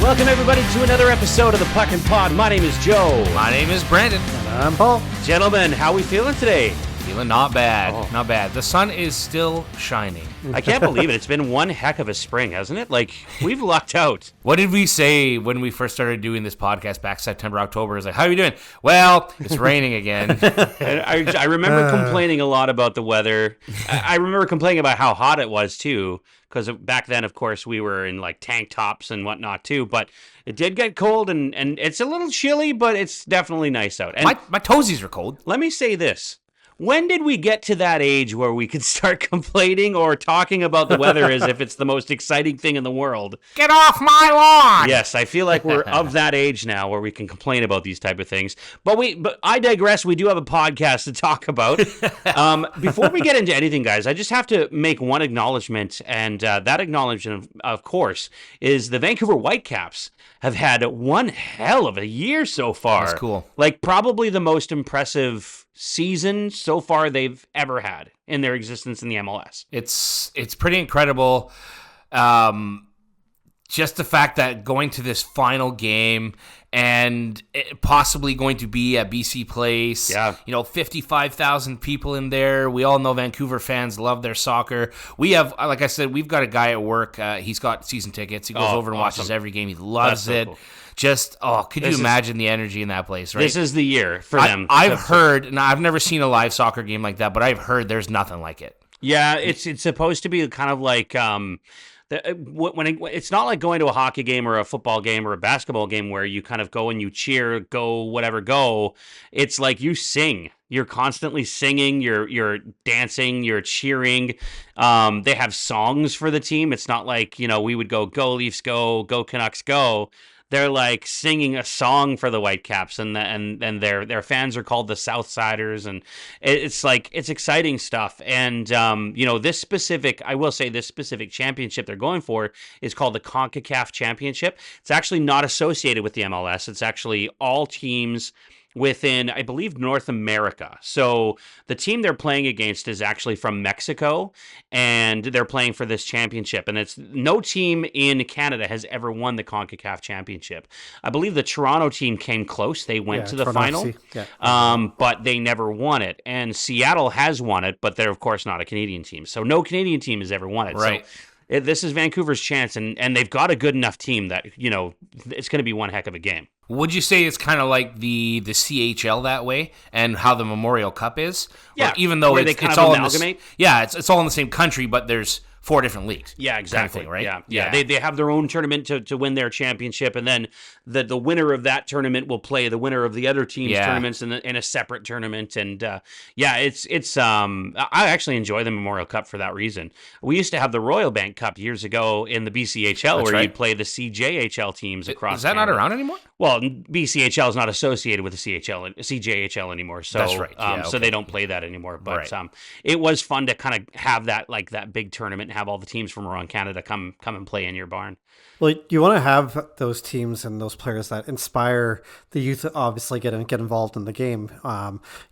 Welcome, everybody, to another episode of the Puckn Pod. My name is Joe. My name is Brandon. And I'm Paul. Gentlemen, how we feeling today? Feeling not bad. Not bad. The sun is still shining. I can't believe it. It's been one heck of a spring, hasn't it? Like, we've lucked out. What did we say when we first started doing this podcast back September, October? It was like, how are you doing? Well, it's raining again. And I remember complaining a lot about the weather. I remember complaining about how hot it was, too, because back then, of course, we were in, like, tank tops and whatnot, too. But it did get cold, and it's a little chilly, but it's definitely nice out. And my toesies are cold. let me say this. When did we get to that age where we could start complaining or talking about the weather as if it's the most exciting thing in the world? Get off my lawn! Yes, I feel like we're of that age now where we can complain about these type of things. But I digress. We do have a podcast to talk about. Before we get into anything, guys, I just have to make one acknowledgement, and that acknowledgement, of course, is the Vancouver Whitecaps have had one hell of a year so far. That's cool. Like, probably the most impressive season so far they've ever had in their existence in the MLS. It's pretty incredible. Just the fact that going to this final game and it possibly going to be at BC Place, 55,000 people in there. We all know Vancouver fans love their soccer. We have, like I said, we've got a guy at work. He's got season tickets. He goes over and watches every game. He loves it. Cool. Just, could you imagine the energy in that place, right? This is the year for them. I've heard, and I've never seen a live soccer game like that, but I've heard there's nothing like it. Yeah, it's supposed to be kind of like it's not like going to a hockey game or a football game or a basketball game where you kind of go and you cheer, go whatever, go. It's like you sing. You're constantly singing. You're dancing. You're cheering. They have songs for the team. It's not like we would go Leafs, go Canucks, go. They're like singing a song for the Whitecaps, and their fans are called the Southsiders, and it's like it's exciting stuff. And this specific championship they're going for is called the CONCACAF Championship. It's actually not associated with the MLS. It's actually all teams within, I believe, North America. So the team they're playing against is actually from Mexico, and they're playing for this championship. And it's no team in Canada has ever won the CONCACAF Championship. I believe the Toronto team came close. They went to the final, but they never won it. And Seattle has won it, but they're, of course, not a Canadian team. So no Canadian team has ever won it. Right. So this is Vancouver's chance, and they've got a good enough team that, it's going to be one heck of a game. Would you say it's kind of like the CHL that way, and how the Memorial Cup is? Yeah, or even though it's all amalgamate. It's all in the same country, but there's 4 different leagues. Yeah, exactly. Kind of thing, right? Yeah. They have their own tournament to win their championship, and then the winner of that tournament will play the winner of the other team's tournaments in a separate tournament. And it's I actually enjoy the Memorial Cup for that reason. We used to have the Royal Bank Cup years ago in the BCHL, where you'd play the CJHL teams across. Is that Canada. Not around anymore? Well, BCHL is not associated with the CJHL anymore, so that's right. So they don't play that anymore. But it was fun to kind of have that big tournament, and have all the teams from around Canada come and play in your barn. Well, you want to have those teams and those players that inspire the youth to obviously get involved in the game.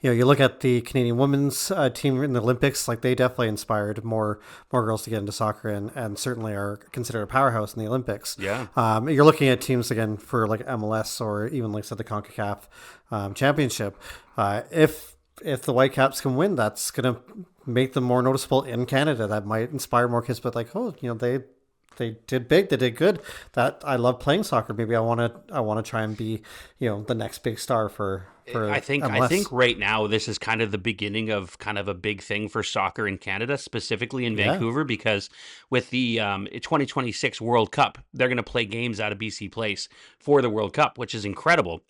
You look at the Canadian women's team in the Olympics, like they definitely inspired more girls to get into soccer, and certainly are considered a powerhouse in the Olympics. Yeah. You're looking at teams again for like MLS or even like said the CONCACAF Championship. If the Whitecaps can win, that's going to make them more noticeable in Canada. That might inspire more kids, but they did big, they did good. That I love playing soccer. Maybe I want to try and be, the next big star for I think MLS. I think right now this is kind of the beginning of kind of a big thing for soccer in Canada, specifically in Vancouver, because with the 2026 World Cup, they're going to play games out of BC Place for the World Cup, which is incredible.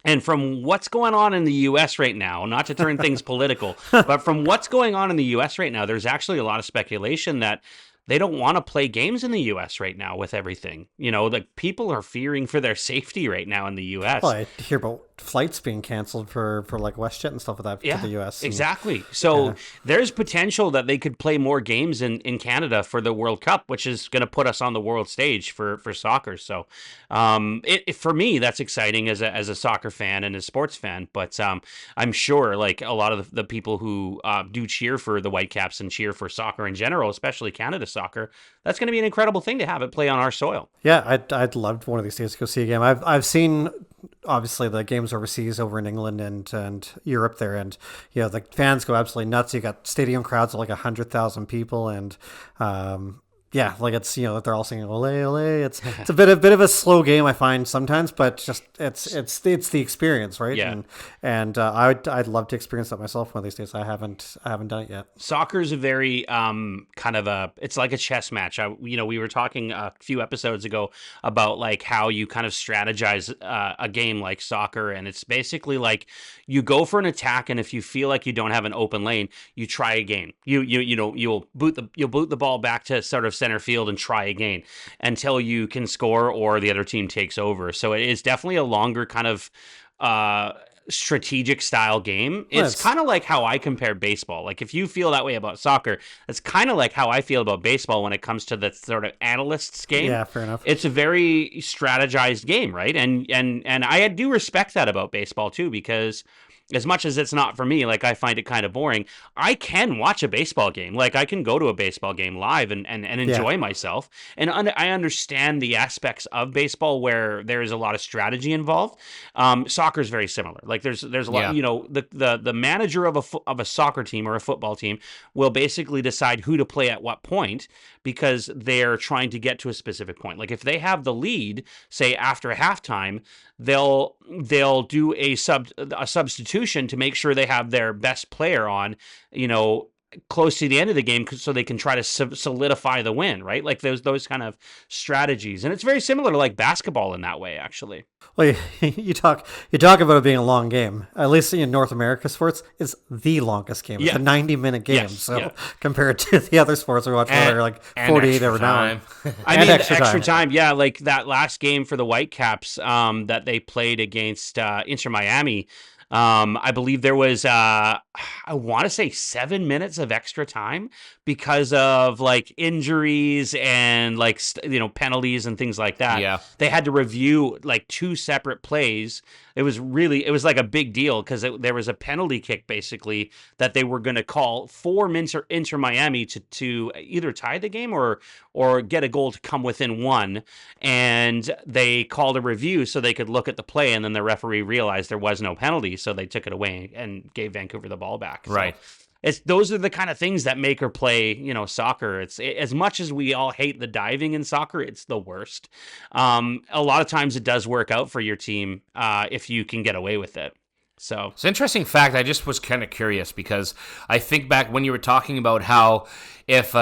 And from what's going on in the U.S. right now, not to turn things political, but from what's going on in the U.S. right now, there's actually a lot of speculation that they don't want to play games in the U.S. right now with everything. Like people are fearing for their safety right now in the U.S. Well, I hear about flights being canceled for like WestJet and stuff like that to the U.S. Exactly. So there's potential that they could play more games in Canada for the World Cup, which is going to put us on the world stage for soccer. So for me, that's exciting as a soccer fan and a sports fan. But I'm sure like a lot of the people who do cheer for the Whitecaps and cheer for soccer in general, especially Canada soccer, soccer, that's going to be an incredible thing to have it play on our soil. Yeah, I'd love one of these days to go see a game. I've seen obviously the games overseas over in England and Europe there, and the fans go absolutely nuts. You got stadium crowds of like 100,000 people, and yeah, like it's they're all singing "Ole Ole." It's a bit of a slow game, I find sometimes, but just it's the experience, right? Yeah. And I'd love to experience that myself one of these days. I haven't done it yet. Soccer is a very kind of it's like a chess match. We were talking a few episodes ago about like how you kind of strategize a game like soccer, and it's basically like you go for an attack, and if you feel like you don't have an open lane, you try again. You'll boot the ball back to sort of center field and try again until you can score or the other team takes over. So it is definitely a longer kind of strategic style game. It's kind of like how I compare baseball. Like if you feel that way about soccer, it's kind of like how I feel about baseball when it comes to the sort of analysts game. Yeah, fair enough. It's a very strategized game, right? And I do respect that about baseball too, because as much as it's not for me, like I find it kind of boring, I can watch a baseball game. Like I can go to a baseball game live and enjoy myself. And I understand the aspects of baseball where there is a lot of strategy involved. Soccer is very similar. Like there's a lot, the manager of a soccer team or a football team will basically decide who to play at what point, because they're trying to get to a specific point. Like if they have the lead, say after halftime, they'll do a substitution to make sure they have their best player on, close to the end of the game, so they can try to solidify the win, right? Like those kind of strategies. And it's very similar to like basketball in that way, actually. Well, you talk about it being a long game. At least in North America sports, it's the longest game. It's a 90-minute game. Yes, so compared to the other sports we watch, where they're like 48 every now. I mean, extra time. Yeah, like that last game for the Whitecaps that they played against Inter Miami. I believe there was, I want to say 7 minutes of extra time because of like injuries and like, penalties and things like that. Yeah. They had to review like 2 separate plays. It was like a big deal because there was a penalty kick basically that they were going to call for Inter Miami to either tie the game or get a goal to come within 1. And they called a review so they could look at the play, and then the referee realized there was no penalty, so they took it away and gave Vancouver the ball back. Right. So those are the kind of things that make or play, soccer. As much as we all hate the diving in soccer, it's the worst. A lot of times it does work out for your team if you can get away with it. So it's an interesting fact. I just was kind of curious because I think back when you were talking about how if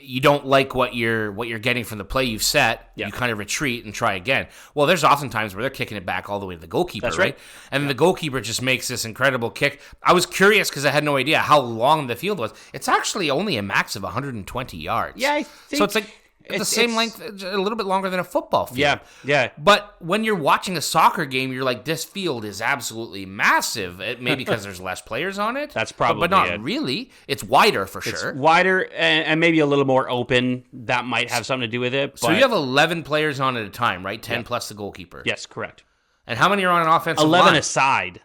you don't like what you're getting from the play you've set, you kind of retreat and try again. Well, there's often times where they're kicking it back all the way to the goalkeeper, That's right? And then the goalkeeper just makes this incredible kick. I was curious because I had no idea how long the field was. It's actually only a max of 120 yards. Yeah, I think so. It's like the same length, a little bit longer than a football field. Yeah. But when you're watching a soccer game, you're like, this field is absolutely massive. Maybe because there's less players on it. That's probably but not it. really. It's wider for sure. It's wider and maybe a little more open. That might have something to do with it. But so you have 11 players on at a time, right? 10 plus the goalkeeper. Yes, correct. And how many are on an offensive 11 line? aside.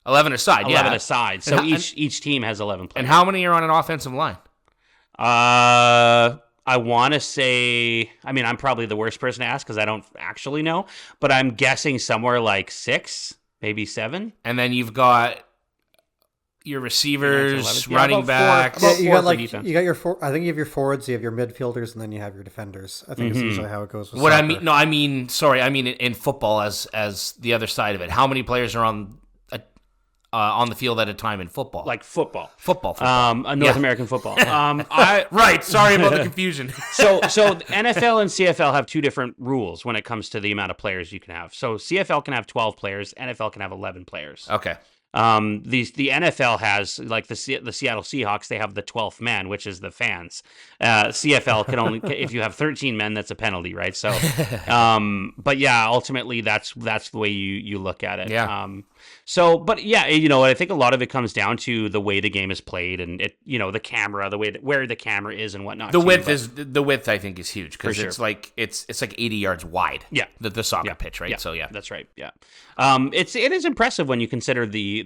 11 aside, 11 aside. So each team has 11 players. And how many are on an offensive line? I want to say, I'm probably the worst person to ask because I don't actually know, but I'm guessing somewhere like 6, maybe 7. And then you've got your receivers, running backs. You got your I think you have your forwards, you have your midfielders, and then you have your defenders. I think it's usually how it goes with soccer. I mean in football as the other side of it. How many players are on the field at a time in football? Like football. North American football. Right. Sorry about the confusion. So NFL and CFL have 2 different rules when it comes to the amount of players you can have. So CFL can have 12 players. NFL can have 11 players. Okay. The NFL has, like the Seattle Seahawks, they have the 12th man, which is the fans. CFL can only, if you have 13 men, that's a penalty, right? So, but yeah, ultimately that's the way you look at it. Yeah. But yeah, I think a lot of it comes down to the way the game is played and the camera, the way where the camera is and whatnot. The width I think is huge because it's like 80 yards wide. Yeah. The soccer pitch, right? Yeah. So yeah, that's right. Yeah. It is impressive when you consider the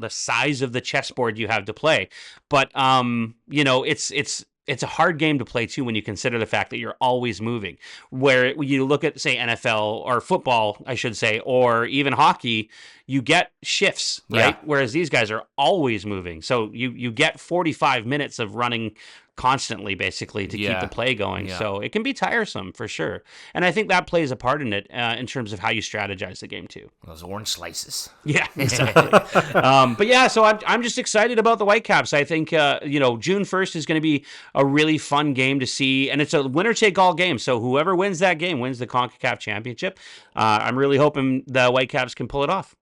size of the chessboard you have to play, but it's it's a hard game to play too when you consider the fact that you're always moving. Where you look at, say, NFL or football, I should say, or even hockey, you get shifts, right? Yeah. Whereas these guys are always moving. So you get 45 minutes of running constantly, basically, to keep the play going. Yeah. So it can be tiresome for sure. And I think that plays a part in it in terms of how you strategize the game too. Those orange slices. Yeah, exactly. But yeah, so I'm just excited about the Whitecaps. I think June 1st is going to be a really fun game to see, and it's a winner take all game. So whoever wins that game wins the CONCACAF championship. I'm really hoping the Whitecaps can pull it off.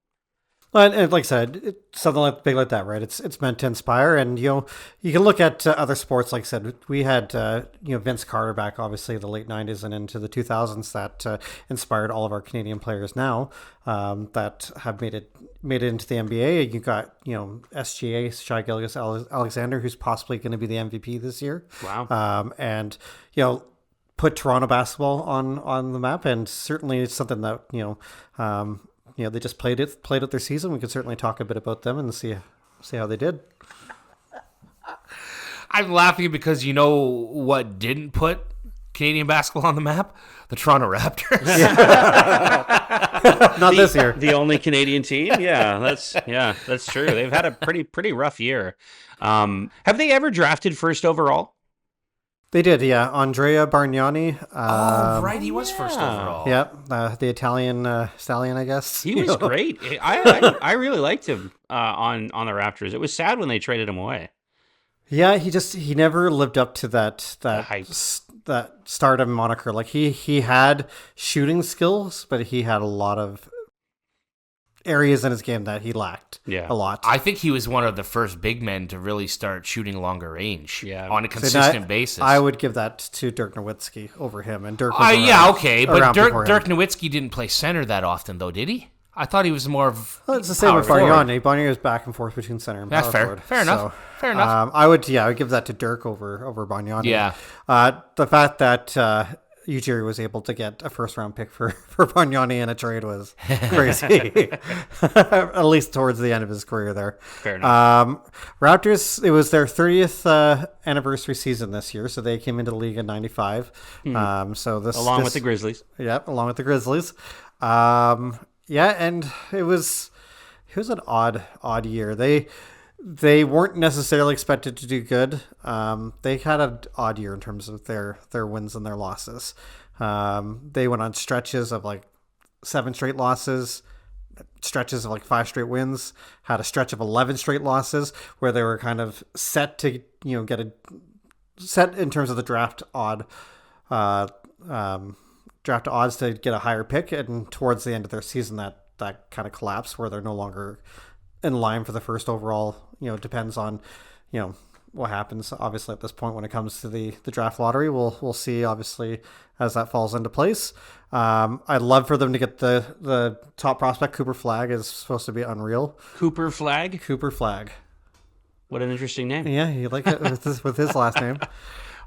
Well, and like I said, something like big like that, right? It's meant to inspire, and you can look at other sports. Like I said, we had Vince Carter back, obviously the late '90s and into the 2000s, that inspired all of our Canadian players now that have made it into the NBA. You got SGA, Shai Gilgeous-Alexander, who's possibly going to be the MVP this year. Wow. And put Toronto basketball on the map, and certainly it's something that they just played out their season. We could certainly talk a bit about them and see how they did. I'm laughing because you know what didn't put Canadian basketball on the map? The Toronto Raptors. Not this year. The only Canadian team? Yeah, that's true. They've had a pretty rough year. Have they ever drafted first overall? They did, yeah. Andrea Bargnani. Right, he was first overall. Yep, the Italian stallion, I guess. He was great. I really liked him on the Raptors. It was sad when they traded him away. Yeah, he never lived up to that hype. That stardom moniker. Like he had shooting skills, but he had a lot of areas in his game that he lacked a lot. I think he was one of the first big men to really start shooting longer range on a consistent basis. I would give that to Dirk Nowitzki over him. And Dirk was but Dirk Nowitzki didn't play center that often, though, did he? I thought he was more of it's the same with Bargnani. Bargnani was back and forth between center and power forward. Fair enough. Fair enough. I would give that to Dirk over Bargnani. Yeah. The fact that Ujiri was able to get a first-round pick for Bargnani in a trade was crazy. At least towards the end of his career there. Fair enough. Raptors, it was their 30th anniversary season this year, so they came into the league in '95. Along with the Grizzlies. Yep, along with the Grizzlies. And it was an odd year. They weren't necessarily expected to do good. They had an odd year in terms of their wins and their losses. They went on stretches of like 7 straight losses, stretches of like 5 straight wins, had a stretch of 11 straight losses where they were kind of set to get a set in terms of the draft odds to get a higher pick, and towards the end of their season that kind of collapsed where they're no longer in line for the first overall. Depends on what happens obviously at this point when it comes to the draft lottery. We'll see obviously as that falls into place. I'd love for them to get the top prospect. Cooper Flagg is supposed to be unreal. Cooper Flagg. What an interesting name. Yeah, you like it with his last name.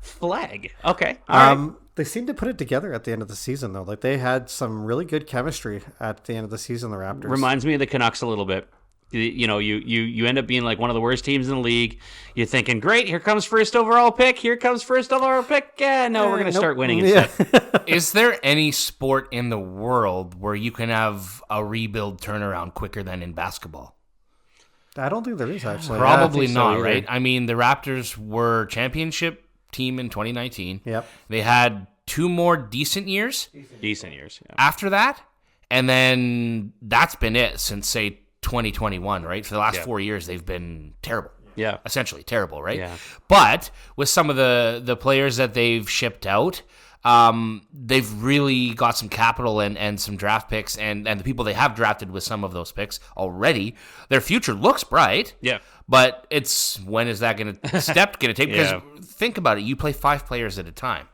Flagg. Okay. All right. They seemed to put it together at the end of the season, though. Like, they had some really good chemistry at the end of the season, the Raptors. Reminds me of the Canucks a little bit. You end up being like one of the worst teams in the league. You're thinking, great, here comes first overall pick. We're going to start winning instead. Is there any sport in the world where you can have a rebuild turnaround quicker than in basketball? I don't think there is, actually. Probably not, right? I mean, the Raptors were championship team in 2019. Yep. They had 2 more decent years. Decent years, yeah. After that, and then that's been it since, say, 2021, right? For the last 4 years, they've been terrible. Yeah. Essentially terrible, right? Yeah. But with some of the players that they've shipped out, they've really got some capital and some draft picks, and the people they have drafted with some of those picks already, their future looks bright. Yeah. But it's, when is that going to take? Because think about it, you play 5 players at a time.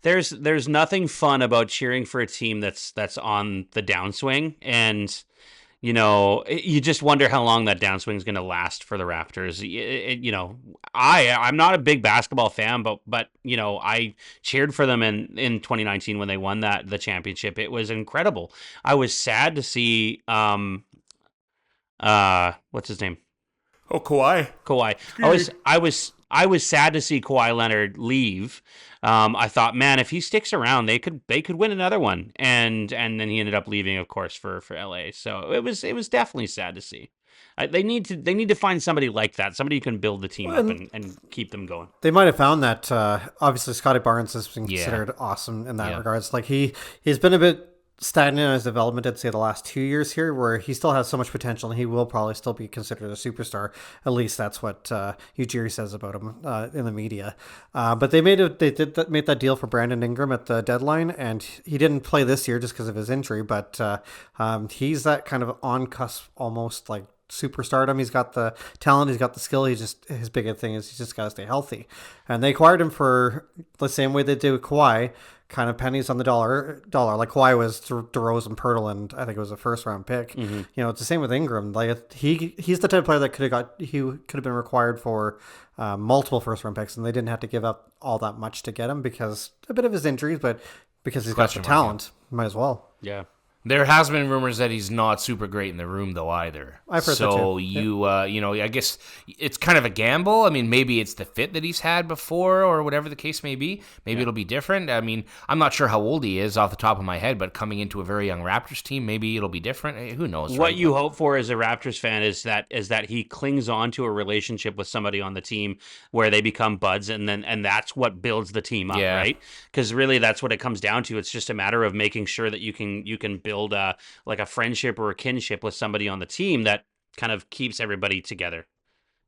There's nothing fun about cheering for a team that's on the downswing, and you just wonder how long that downswing is going to last for the Raptors. I'm not a big basketball fan, but I cheered for them in 2019 when they won the championship. It was incredible. I was sad to see what's his name? Oh, Kawhi. I was I was sad to see Kawhi Leonard leave. I thought, man, if he sticks around, they could win another one. And then he ended up leaving, of course, for LA. So it was definitely sad to see. They need to find somebody like that, somebody who can build the team up and keep them going. They might have found that. Obviously, Scotty Barnes has been considered awesome in that regards. Like he's been a bit stagnant in his development, I'd say, the last 2 years here, where he still has so much potential, and he will probably still be considered a superstar. At least that's what Ujiri says about him in the media. But they made that deal for Brandon Ingram at the deadline, and he didn't play this year just because of his injury. But he's that kind of on cusp, almost like superstardom. He's got the talent, he's got the skill. His big thing is he's just got to stay healthy. And they acquired him for the same way they did with Kawhi, kind of pennies on the dollar. Like Kawhi was DeRozan, Pirtle, and I think it was a first round pick. Mm-hmm. You know, it's the same with Ingram. Like he's the type of player that could have been required for multiple first round picks, and they didn't have to give up all that much to get him because a bit of his injuries, but because he's got the talent, might as well. Yeah. There has been rumors that he's not super great in the room, though, either. I've heard that too. So you know, I guess it's kind of a gamble. I mean, maybe it's the fit that he's had before, or whatever the case may be. Maybe it'll be different. I mean, I'm not sure how old he is off the top of my head, but coming into a very young Raptors team, maybe it'll be different. Who knows? What you hope for as a Raptors fan is that he clings on to a relationship with somebody on the team where they become buds, and that's what builds the team up, right? Because really, that's what it comes down to. It's just a matter of making sure that you can build like a friendship or a kinship with somebody on the team that kind of keeps everybody together,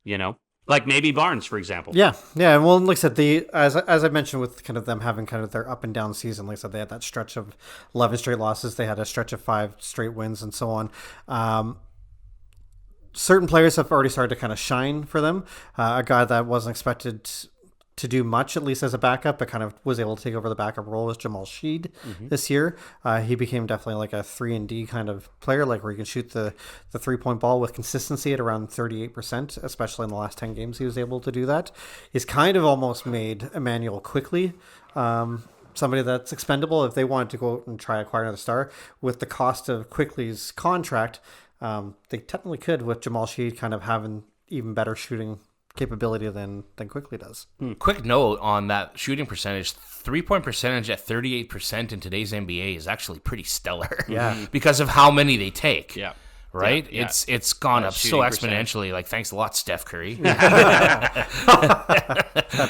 you know, like maybe Barnes, for example. Yeah. Well, like I said, as I mentioned, with kind of them having kind of their up and down season, like I said, they had that stretch of 11 straight losses. They had a stretch of 5 straight wins and so on. Certain players have already started to kind of shine for them. A guy that wasn't expected to do much, at least as a backup, but kind of was able to take over the backup role, was Jamal Sheed this year. He became definitely like a 3-and-D kind of player, like where he can shoot the 3-point ball with consistency at around 38%, especially in the last 10 games he was able to do that. He's kind of almost made Emmanuel Quickly somebody that's expendable if they wanted to go out and try acquire another star. With the cost of Quickly's contract, they technically could, with Jamal Sheed kind of having even better shooting capability than Quickly does. Quick note on that shooting percentage: 3-point percentage at 38% in today's NBA is actually pretty stellar. Yeah, because of how many they take. Yeah. Right? Yeah. It's gone up so exponentially. Like, thanks a lot, Steph Curry. That's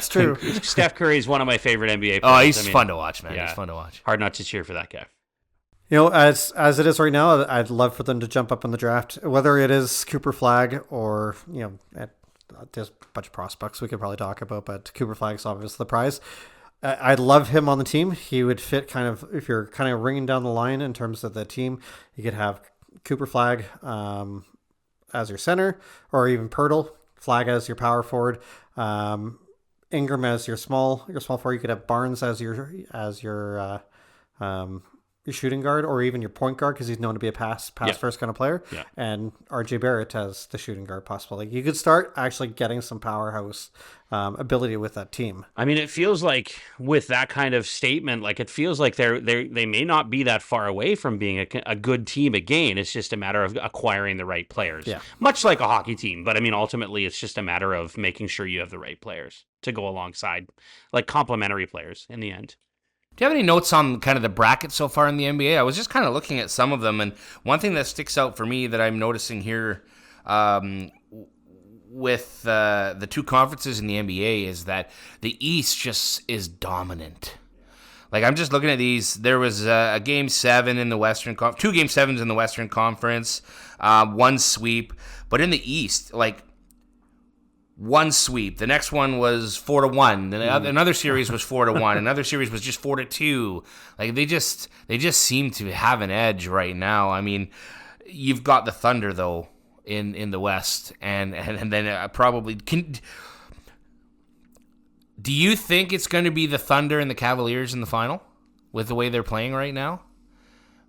true. Steph Curry is one of my favorite NBA players. Oh, he's fun to watch, man. Yeah. He's fun to watch. Hard not to cheer for that guy. You know, as it is right now, I'd love for them to jump up in the draft, whether it is Cooper Flagg or, you know, there's a bunch of prospects we could probably talk about, but Cooper Flagg's obviously the prize. I'd love him on the team. He would fit kind of, if you're kind of ringing down the line in terms of the team, you could have Cooper Flagg as your center, or even Pirtle, Flagg as your power forward, Ingram as your small forward. You could have Barnes as your shooting guard, or even your point guard, because he's known to be a pass first kind of player. Yeah. And RJ Barrett as the shooting guard, possibly. Like, you could start actually getting some powerhouse ability with that team. I mean, it feels like with that kind of statement, like it feels like they may not be that far away from being a good team again. It's just a matter of acquiring the right players. Yeah. Much like a hockey team, but I mean, ultimately, it's just a matter of making sure you have the right players to go alongside, like complementary players in the end. Do you have any notes on kind of the bracket so far in the NBA? I was just kind of looking at some of them, and one thing that sticks out for me that I'm noticing here with the two conferences in the NBA is that the East just is dominant. Like, I'm just looking at these. There was a Game 7 in the Western Conference, 2 Game 7s in the Western Conference, 1 sweep. But in the East, like, 1 sweep. The next one was 4-1. Another series was 4-1. Another series was just 4-2. Like, they just seem to have an edge right now. I mean, you've got the Thunder though in the West, and then probably can. Do you think it's going to be the Thunder and the Cavaliers in the final with the way they're playing right now?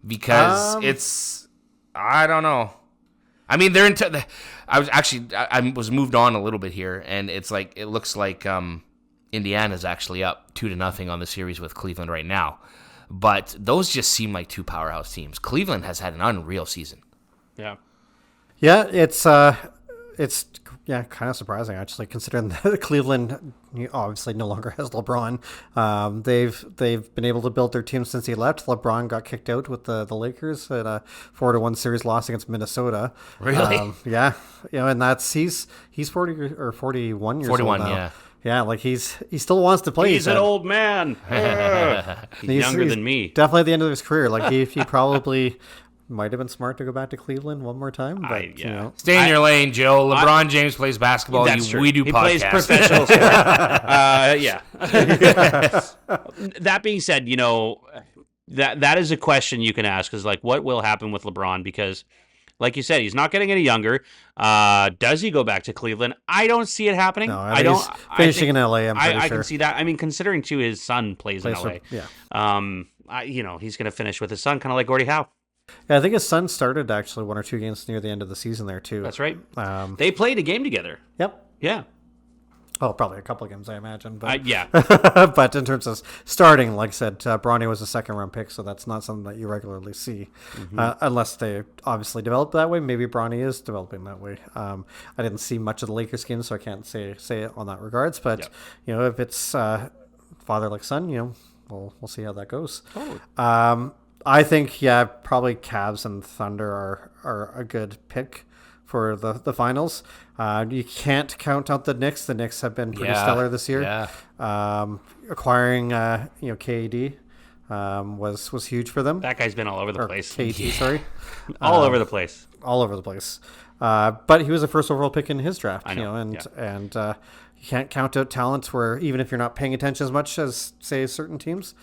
Because I don't know. I mean, they're into. I was moved on a little bit here, and it looks like Indiana's actually up 2-0 on the series with Cleveland right now. But those just seem like two powerhouse teams. Cleveland has had an unreal season. Yeah. Yeah, it's It's kind of surprising actually, considering that Cleveland obviously no longer has LeBron. They've been able to build their team since he left. LeBron got kicked out with the Lakers at a 4-1 series loss against Minnesota. Really? Yeah, and that's he's 40 or 41 years 41, old now. yeah. Yeah, like he still wants to play. He's an old man. He's younger than me. Definitely at the end of his career. Like he probably might have been smart to go back to Cleveland one more time, but stay in your lane, Joe. LeBron James plays basketball. That's true. We do he podcasts. Plays professional sport. Yeah. That being said, that is a question you can ask, is like, what will happen with LeBron? Because, like you said, he's not getting any younger. Does he go back to Cleveland? I don't see it happening. No, I don't. Finishing in LA, I can see that. I mean, considering too, his son plays in LA. Yeah. He's going to finish with his son, kind of like Gordie Howe. Yeah, I think his son started actually 1 or 2 games near the end of the season there too. That's right. They played a game together. Yep. Yeah. Oh, probably a couple of games, I imagine. But yeah. But in terms of starting, like I said, Bronny was a second-round pick, so that's not something that you regularly see, unless they obviously develop that way. Maybe Bronny is developing that way. I didn't see much of the Lakers game, so I can't say it on that regards. But if it's father like son, we'll see how that goes. Totally. I think probably Cavs and Thunder are a good pick for the finals. You can't count out the Knicks. The Knicks have been pretty stellar this year. Yeah. Acquiring KD was huge for them. That guy's been all over the place. KT, sorry. All over the place. All over the place. But he was a first overall pick in his draft. I know. And you can't count out talents where, even if you're not paying attention as much as, say, certain teams.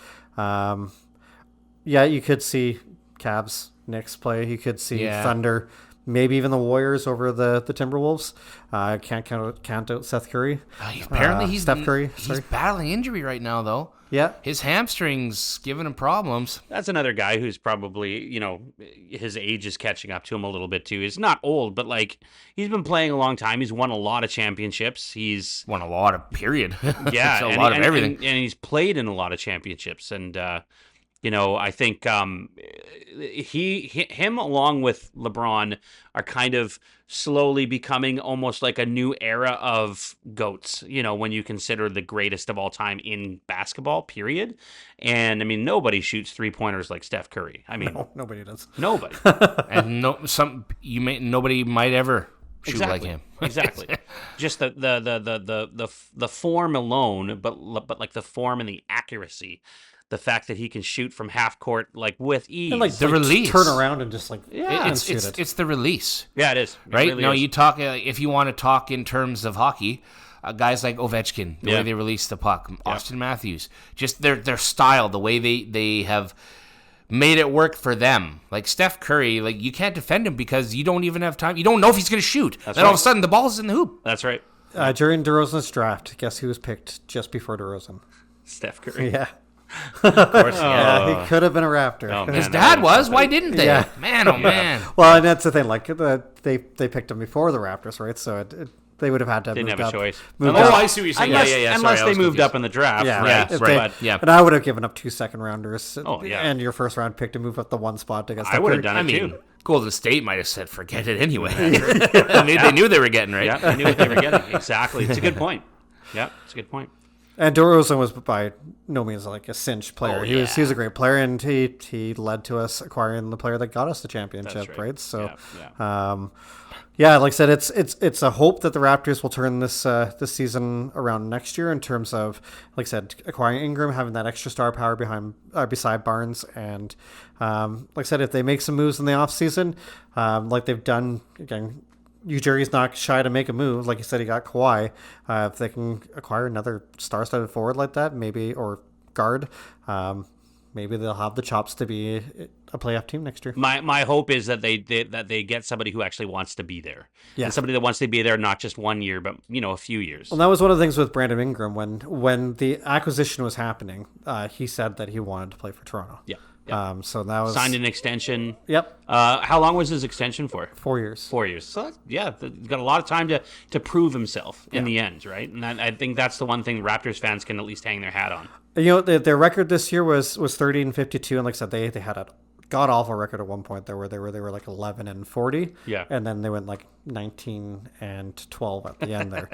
You could see Cavs, Knicks play. You could see Thunder, maybe even the Warriors over the Timberwolves. Can't count out Seth Curry. Apparently, he's Steph Curry. He's battling injury right now, though. Yeah, his hamstrings giving him problems. That's another guy who's probably, his age is catching up to him a little bit too. He's not old, but like he's been playing a long time. He's won a lot of championships. He's won a lot of period. Yeah, a lot of everything, and he's played in a lot of championships. And I think him along with LeBron are kind of slowly becoming almost like a new era of GOATs, when you consider the greatest of all time in basketball, period. And I mean, nobody shoots 3-pointers like Steph Curry. I mean, no, nobody does. Nobody. And nobody might ever shoot like him. Exactly. Just the form alone, but like the form and the accuracy. The fact that he can shoot from half court like with ease, and the release, turn around and just it's the release. Yeah, it is. Right? Really is. You talk if you want to talk in terms of hockey, guys like Ovechkin, the way they release the puck, Austin Matthews, just their style, the way they have made it work for them. Like Steph Curry, like you can't defend him because you don't even have time. You don't know if he's going to shoot. Then all of a sudden the ball's in the hoop. That's right. During DeRozan's draft, guess who was picked just before DeRozan? Steph Curry. Yeah. Of course. He could have been a Raptor. Oh, his dad was. Why didn't they? Yeah. Man, oh man. Well, and that's the thing. Like they picked him before the Raptors, right? So they would have had to have Didn't moved have up. a choice. I see what you're saying. Unless they moved up in the draft. Yeah, right. If Right. And I would have given up 2 second-rounders yeah. and your first round pick to move up the one spot to get I would have done it too. Golden State might have said, forget it anyway. They knew they were getting, right? Yeah, they knew what they were getting. Exactly. It's a good point. Yeah, it's a good point. And DeRozan was by no means like a cinch player. Oh, he was a great player, and he led to us acquiring the player that got us the championship, That's right? So, yeah. Like I said, it's a hope that the Raptors will turn this season around next year in terms of, like I said, acquiring Ingram, having that extra star power beside Barnes, and like I said, if they make some moves in the offseason, like they've done again. Ujiri's not shy to make a move. Like you said, he got Kawhi. If they can acquire another star-studded forward like that, maybe, or guard, maybe they'll have the chops to be a playoff team next year. My hope is that they get somebody who actually wants to be there. Yeah. And somebody that wants to be there not just 1 year, but a few years. Well, that was one of the things with Brandon Ingram when the acquisition was happening. He said that he wanted to play for Toronto. Yeah. So that was signed an extension. Yep. How long was his extension for? 4 years. 4 years. So he's got a lot of time to prove himself in the end, right? And I think that's the one thing Raptors fans can at least hang their hat on. Their record this year was 30-52, and like I said, they had god awful record at one point there where they were like 11-40. Yeah. And then they went like 19-12 at the end there.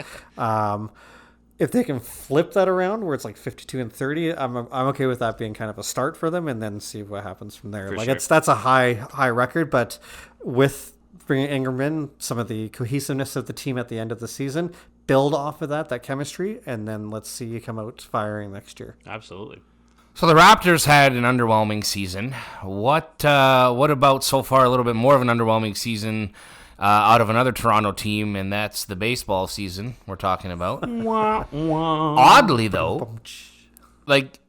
If they can flip that around where it's like 52-30, I'm okay with that being kind of a start for them, and then see what happens from there. That's a high record, but with bringing Ingram in, some of the cohesiveness of the team at the end of the season, build off of that chemistry, and then let's see you come out firing next year. Absolutely. So the Raptors had an underwhelming season. What about so far a little bit more of an underwhelming season out of another Toronto team, and that's the baseball season we're talking about? Oddly, though, like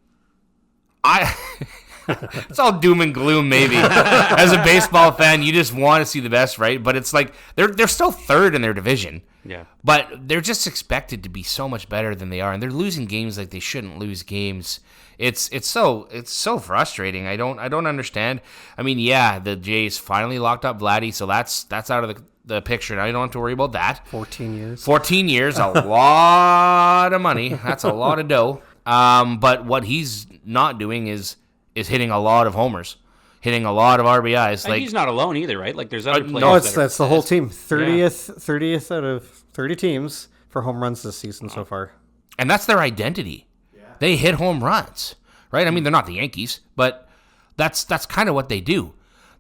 it's all doom and gloom, maybe. As a baseball fan, you just want to see the best, right? But it's like they're still third in their division. Yeah. But they're just expected to be so much better than they are, and they're losing games like they shouldn't lose games. It's so frustrating. I don't understand. I mean, yeah, the Jays finally locked up Vladdy, so that's out of the picture. Now you don't have to worry about that. 14 years. 14 years, a lot of money. That's a lot of dough. But what he's not doing is hitting a lot of homers, hitting a lot of RBIs. Like, he's not alone either, right? Like, there's other players. No, that's the whole team. 30th out of 30 teams for home runs this season so far. And that's their identity. They hit home runs, right? I mean, they're not the Yankees, but that's kind of what they do.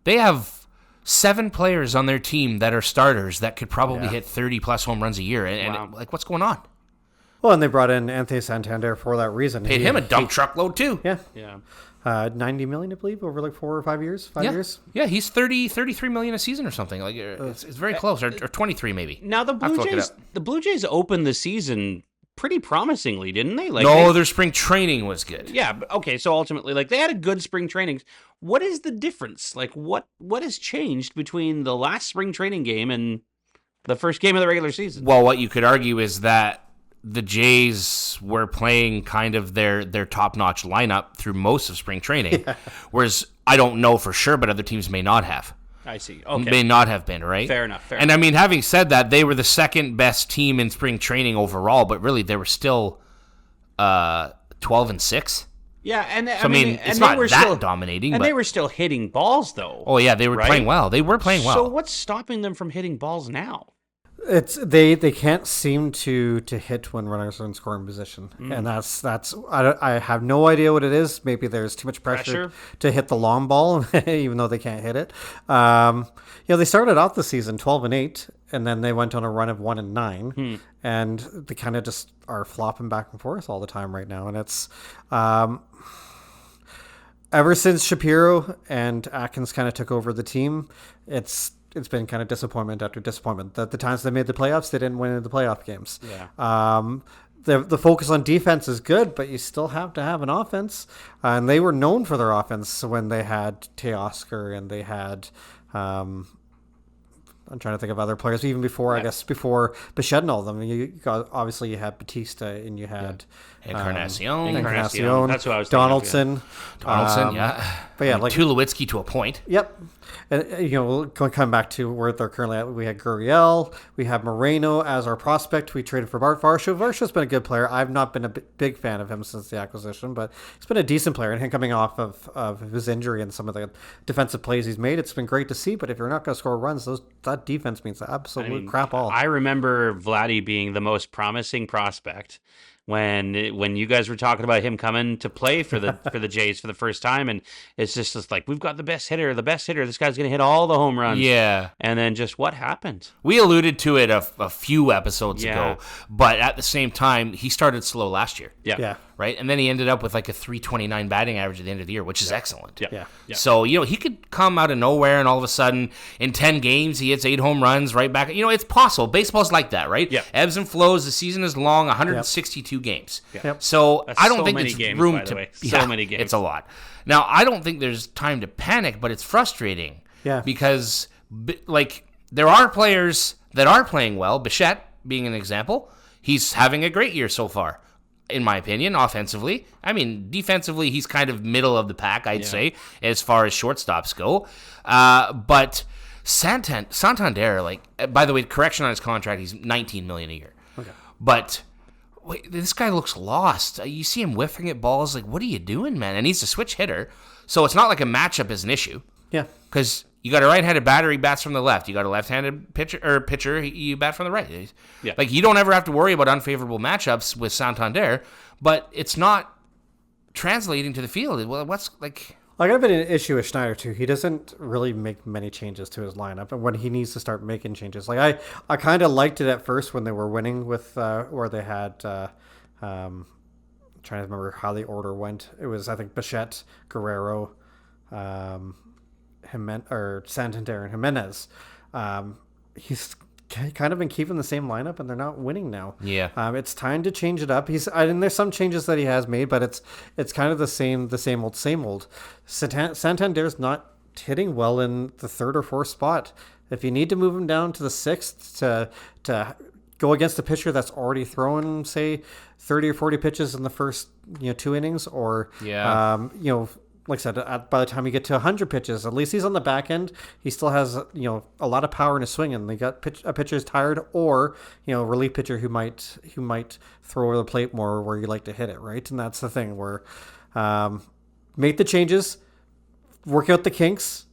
They have 7 players on their team that are starters that could probably hit 30-plus home runs a year. And like, what's going on? Well, and they brought in Anthony Santander for that reason. Paid him a dump truckload, too. Yeah. Yeah. $90 million, I believe, over like 4 or 5 years. 5 years. Yeah, he's $33 million a season or something. Like it's very close, or 23 maybe. Now the Blue Jays opened the season pretty promisingly, didn't they? Like, their spring training was good. Yeah, okay, so ultimately, like, they had a good spring training. What is the difference? Like, what has changed between the last spring training game and the first game of the regular season? Well, what you could argue is that the Jays were playing kind of their top-notch lineup through most of spring training, whereas I don't know for sure, but other teams may not have. I see. Okay. May not have been, right? Fair enough. And I mean, having said that, they were the second best team in spring training overall, but really they were still 12-6. Yeah, and so, I mean, it's not that dominating. And they were still hitting balls, though. Oh yeah, they were playing well. They were playing well. So what's stopping them from hitting balls now? It's they can't seem to hit when runners are in scoring position, and that's I have no idea what it is. Maybe there's too much pressure to hit the long ball, even though they can't hit it. They started off the season 12-8, and then they went on a run of 1-9, and they kind of just are flopping back and forth all the time right now, and it's. Ever since Shapiro and Atkins kind of took over the team, it's been kind of disappointment after disappointment. The times they made the playoffs, they didn't win in the playoff games. Yeah. The focus on defense is good, but you still have to have an offense. And they were known for their offense when they had Teoscar and they had... I'm trying to think of other players, even before, I guess, before Bichette and all of them. Obviously, you had Batista and you had... Encarnacion. That's what I was Donaldson. Yeah. But yeah, like Tulowitzki to a point. Yep. And, we'll come back to where they're currently at. We had Gurriel. We have Moreno as our prospect. We traded for Bart Varsho. Varsho's been a good player. I've not been a big fan of him since the acquisition, but he's been a decent player. And him coming off of his injury and some of the defensive plays he's made, it's been great to see. But if you're not going to score runs, that defense means absolute crap all. I remember Vladdy being the most promising prospect when you guys were talking about him coming to play for the Jays for the first time, and it's just like, we've got the best hitter. This guy's going to hit all the home runs. Yeah. And then just what happened? We alluded to it a few episodes ago, but at the same time, he started slow last year. Yeah. Right? And then he ended up with like a 329 batting average at the end of the year, which is excellent. Yeah. So, he could come out of nowhere and all of a sudden in 10 games, he hits 8 home runs right back. It's possible. Baseball's like that, right? Yeah. Ebbs and flows. The season is long, 162 games. Yep. So That's I don't so think many it's games, room by the to... way. So many games. It's a lot. Now, I don't think there's time to panic, but it's frustrating. Yeah. Because, there are players that are playing well. Bichette being an example. He's having a great year so far, in my opinion, offensively. I mean, defensively, he's kind of middle of the pack, I'd say, as far as shortstops go. But Santander, by the way, correction on his contract, he's $19 million a year. Okay. But... wait, this guy looks lost. You see him whiffing at balls. Like, what are you doing, man? And he's a switch hitter, so it's not like a matchup is an issue. Yeah. Because you got a right-handed batter, he bats from the left. You got a left-handed pitcher, you bat from the right. Yeah. Like, you don't ever have to worry about unfavorable matchups with Santander, but it's not translating to the field. Well, what's like... I got a bit of an issue with Schneider too. He doesn't really make many changes to his lineup, and when he needs to start making changes, like I kind of liked it at first when they were winning with where they had. Trying to remember how the order went. It was, I think, Bichette, Guerrero, Santander and Jimenez. He's kind of been keeping the same lineup, and they're not winning now. Yeah. It's time to change it up. And there's some changes that he has made, but it's kind of the same old. Santander's not hitting well in the third or fourth spot. If you need to move him down to the sixth to go against a pitcher that's already thrown, say, 30 or 40 pitches in the first 2 innings, or like I said, by the time you get to 100 pitches, at least he's on the back end. He still has a lot of power in his swing, and they got a pitcher's tired, or relief pitcher who might throw over the plate more where you like to hit it, right? And that's the thing where make the changes, work out the kinks.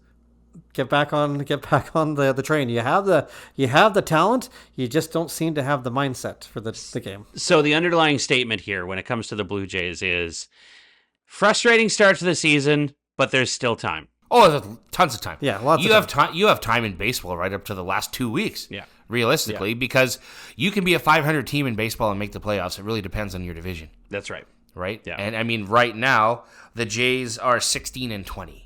Get back on the train. You have the talent. You just don't seem to have the mindset for the game. So the underlying statement here when it comes to the Blue Jays is frustrating start to the season, but there's still time. Oh, there's tons of time. Yeah, lots of time. time. You have time in baseball right up to the last 2 weeks. Yeah. Realistically, because you can be a 500 team in baseball and make the playoffs. It really depends on your division. That's right. Right? Yeah. And I mean, right now, the Jays are 16-20.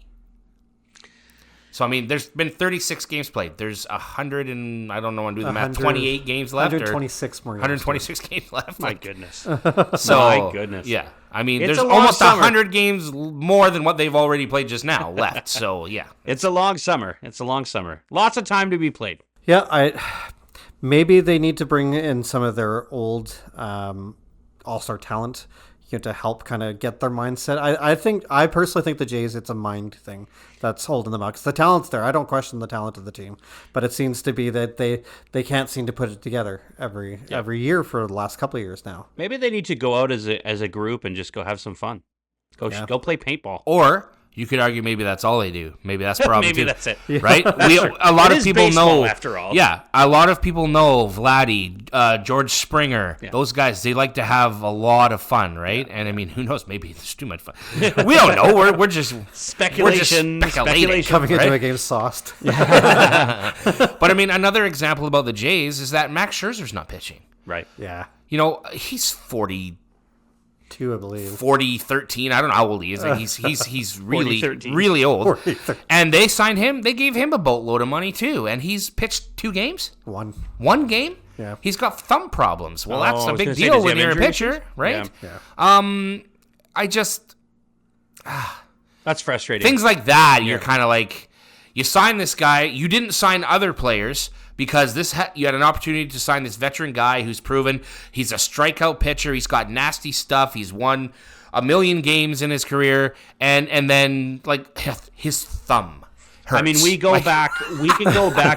So, I mean, there's been 36 games played. There's 100 and, I don't know, I'm doing the math, 28 games left? 126 more. 126 games left. My goodness. So, my goodness. Yeah. I mean, It's there's almost 100 games more than what they've already played just now left. So, yeah. It's a long summer. Lots of time to be played. Yeah, maybe they need to bring in some of their old all-star talent to help kind of get their mindset. I personally think the Jays, it's a mind thing that's holding them out, because the talent's there. I don't question the talent of the team, but it seems to be that they can't seem to put it together every year for the last couple of years now. Maybe they need to go out as a group and just go have some fun. Go play paintball. Or you could argue maybe that's all they do. Maybe that's the problem. Maybe too. that's it. Right? A lot of people know. After all. Yeah. A lot of people know Vladdy, George Springer. Yeah. Those guys, they like to have a lot of fun, right? Yeah. And I mean, who knows? Maybe it's too much fun. We don't know. We're just speculation. Coming into a game sauced. But I mean, another example about the Jays is that Max Scherzer's not pitching. Right. Yeah. He's 42, I believe. 40-13. I don't know how old he is. Like he's really old. And they signed him. They gave him a boatload of money too. And he's pitched 2 games. One game. Yeah. He's got thumb problems. Well, that's a big deal when you're a pitcher, right? Yeah. I just that's frustrating. Things like that. You're kind of like, you sign this guy. You didn't sign other players, because you had an opportunity to sign this veteran guy who's proven he's a strikeout pitcher. He's got nasty stuff. He's won 1 million games in his career, and then like his thumb hurts. I mean, we can go back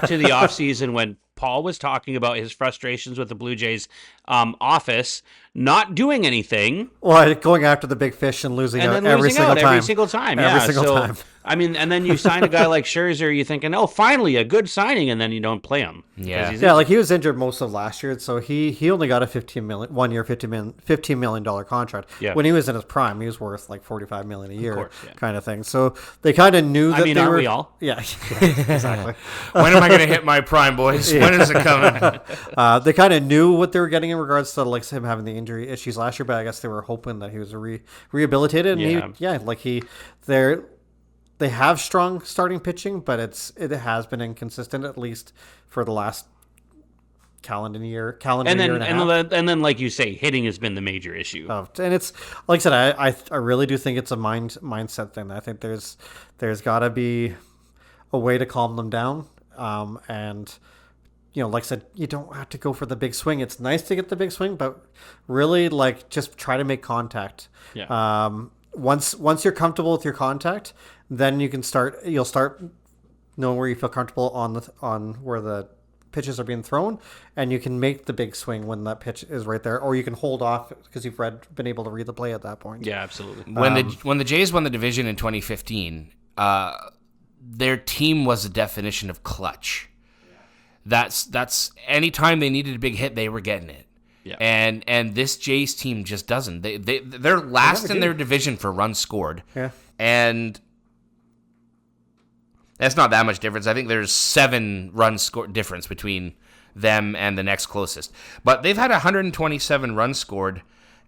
to the offseason when Paul was talking about his frustrations with the Blue Jays office not doing anything. Well, going after the big fish and losing out every single time. Every single time. I mean, and then you sign a guy like Scherzer, you're thinking, oh, finally, a good signing, and then you don't play him. Yeah, like he was injured most of last year, so he only got a $15 million contract. Yeah. When he was in his prime, he was worth like $45 million a year, kind of thing. So they kind of knew that they were. We all? Yeah, exactly. When am I going to hit my prime, boys? When is it coming? They kind of knew what they were getting in regards to like him having the injury issues last year, but I guess they were hoping that he was rehabilitated. And they have strong starting pitching, but it has been inconsistent, at least for the last calendar year and a half. And then, like you say, hitting has been the major issue. And it's like I said, I really do think it's a mindset thing. I think there's got to be a way to calm them down, and like I said, you don't have to go for the big swing. It's nice to get the big swing, but really, like, just try to make contact. Yeah. Once you're comfortable with your contact, then you'll start knowing where you feel comfortable on where the pitches are being thrown, and you can make the big swing when that pitch is right there, or you can hold off because you've been able to read the play at that point. Yeah, absolutely. When the Jays won the division in 2015, their team was a definition of clutch. That's anytime they needed a big hit, they were getting it. Yeah. And this Jays team just doesn't. They're last in their division for runs scored. Yeah. And that's not that much difference. I think there's 7 runs scored difference between them and the next closest. But they've had 127 runs scored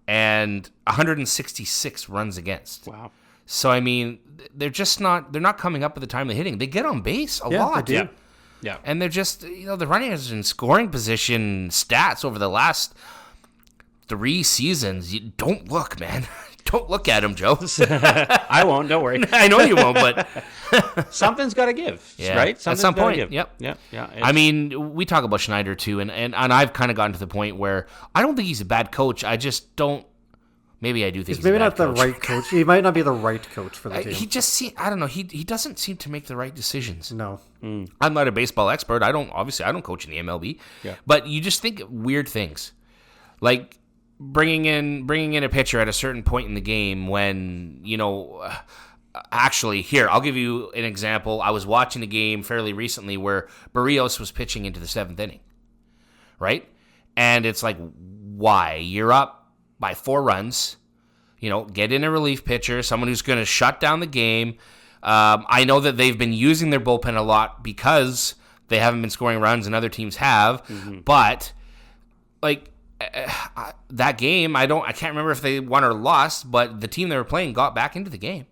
and 166 runs against. Wow. So I mean, they're not coming up at the time of hitting. They get on base a lot. They do. Yeah. And they're just, the runners in scoring position stats over the last 3 seasons. You don't look, man. Don't look at them, Joe. I won't. Don't worry. I know you won't, but something's got to give, right? At some point. Give. Yep. Yeah. I mean, we talk about Schneider too, and I've kind of gotten to the point where I don't think he's a bad coach. I just don't. Maybe I do think he's maybe a bad not the coach. right coach. He might not be the right coach for the team. He just I don't know. He doesn't seem to make the right decisions. No. I'm not a baseball expert. I don't coach in the MLB. Yeah. But you just think weird things, like bringing in a pitcher at a certain point in the game when Actually, here I'll give you an example. I was watching a game fairly recently where Barrios was pitching into the 7th inning, right? And it's like, why? You're up by 4 runs. Get in a relief pitcher, someone who's going to shut down the game. I know that they've been using their bullpen a lot because they haven't been scoring runs and other teams have. Mm-hmm. But that game, I can't remember if they won or lost, but the team they were playing got back into the game.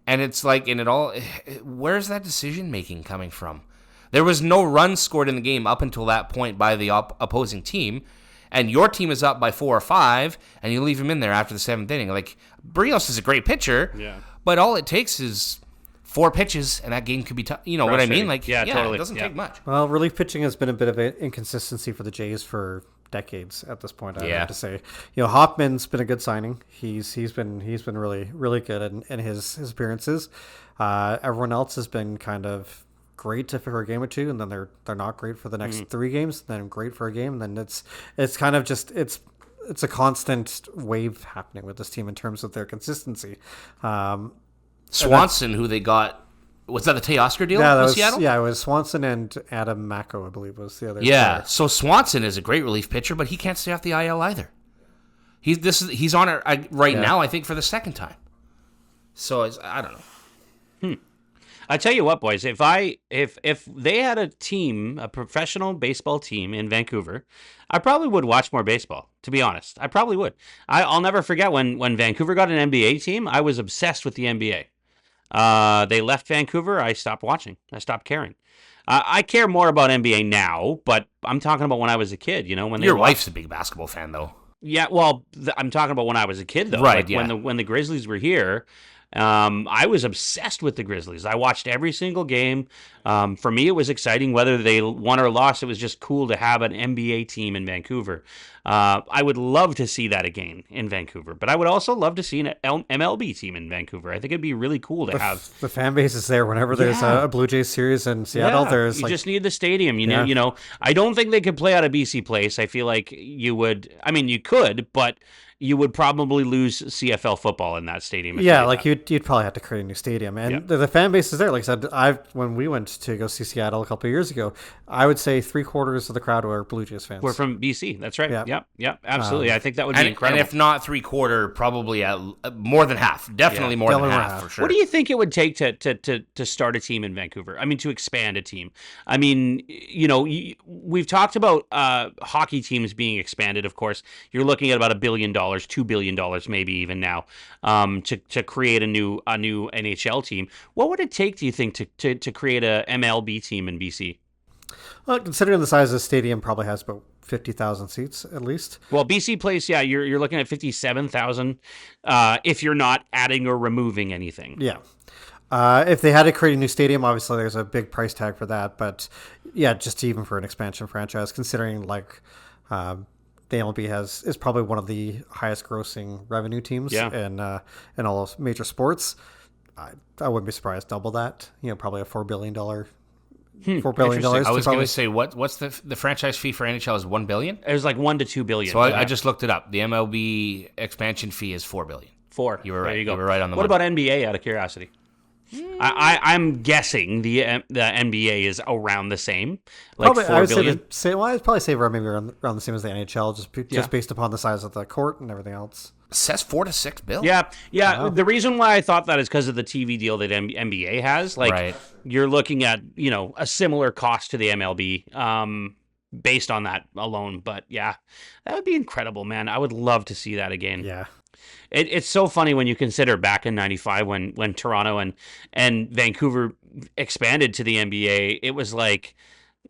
And it's like, where's that decision making coming from? There was no runs scored in the game up until that point by the opposing team. And your team is up by 4 or 5, and you leave him in there after the 7th inning. Like, Barrios is a great pitcher, but all it takes is 4 pitches, and that game could be tough. You know what I mean? Like, totally. It doesn't take much. Well, relief pitching has been a bit of an inconsistency for the Jays for decades at this point. I have to say, Hoffman's been a good signing. He's been really really good in his appearances. Everyone else has been kind of great for a game or two, and then they're not great for the next 3 games, then great for a game, and then it's kind of just it's a constant wave happening with this team in terms of their consistency. Swanson, who they got, was that the Teoscar deal in Seattle? Yeah, it was Swanson and Adam Mako, I believe, was the other. Yeah, player. So Swanson is a great relief pitcher, but he can't stay off the IL either. He's on it right now, I think, for the 2nd time. So I don't know. I tell you what, boys, if they had a professional baseball team in Vancouver, I probably would watch more baseball, to be honest. I probably would. I'll never forget when Vancouver got an NBA team, I was obsessed with the NBA. They left Vancouver, I stopped watching. I stopped caring. I care more about NBA now, but I'm talking about when I was a kid, when Your wife's a big basketball fan, though. Yeah, well, I'm talking about when I was a kid, though. Right, yeah. When the Grizzlies were here, I was obsessed with the Grizzlies. I watched every single game. For me, it was exciting. Whether they won or lost, it was just cool to have an NBA team in Vancouver. I would love to see that again in Vancouver, but I would also love to see an MLB team in Vancouver. I think it'd be really cool to have. The fan base is there whenever there's a Blue Jays series in Seattle. There's you just need the stadium. You know. I don't think they could play out of BC Place. I feel like you would. I mean, you could, but you would probably lose CFL football in that stadium. You'd probably have to create a new stadium, and the fan base is there. Like I said, when we went to go see Seattle a couple of years ago, I would say 3/4 of the crowd were Blue Jays fans. We're from BC. That's right. Yeah, absolutely. I think that would be incredible. And if not 3/4, probably at more than half. Definitely more than half for sure. What do you think it would take to start a team in Vancouver? I mean, to expand a team. I mean, we've talked about hockey teams being expanded. Of course, you're looking at about $1 billion, $2 billion, maybe even now, to create a new NHL team. What would it take, do you think, to create a MLB team in BC? Well, considering the size of the stadium, probably has about 50,000 seats at least. Well, BC Place, you're looking at 57,000 if you're not adding or removing anything. Yeah. If they had to create a new stadium, obviously there's a big price tag for that. But yeah, just even for an expansion franchise, considering the MLB is probably one of the highest grossing revenue teams in all of major sports. I wouldn't be surprised double that. Probably a $4 billion. $4 billion. I was going to say, what's the franchise fee for NHL is $1 billion? It was like $1 to $2 billion. So I just looked it up. The MLB expansion fee is $4 billion. 4. You were right. There you go. You were right on the money. What about NBA? Out of curiosity. I'm guessing the NBA is around the same, like Probably, I would $4 billion. I'd probably say maybe around the same as the NHL, just based upon the size of the court and everything else. It says $4 to $6 billion. Yeah. Wow. The reason why I thought that is because of the TV deal that NBA has. Like, Right. you're looking at a similar cost to the MLB. Based on that alone. But yeah, that would be incredible, man. I would love to see that again. Yeah. It's so funny when you consider back in '95 when Toronto and Vancouver expanded to the NBA. It was like,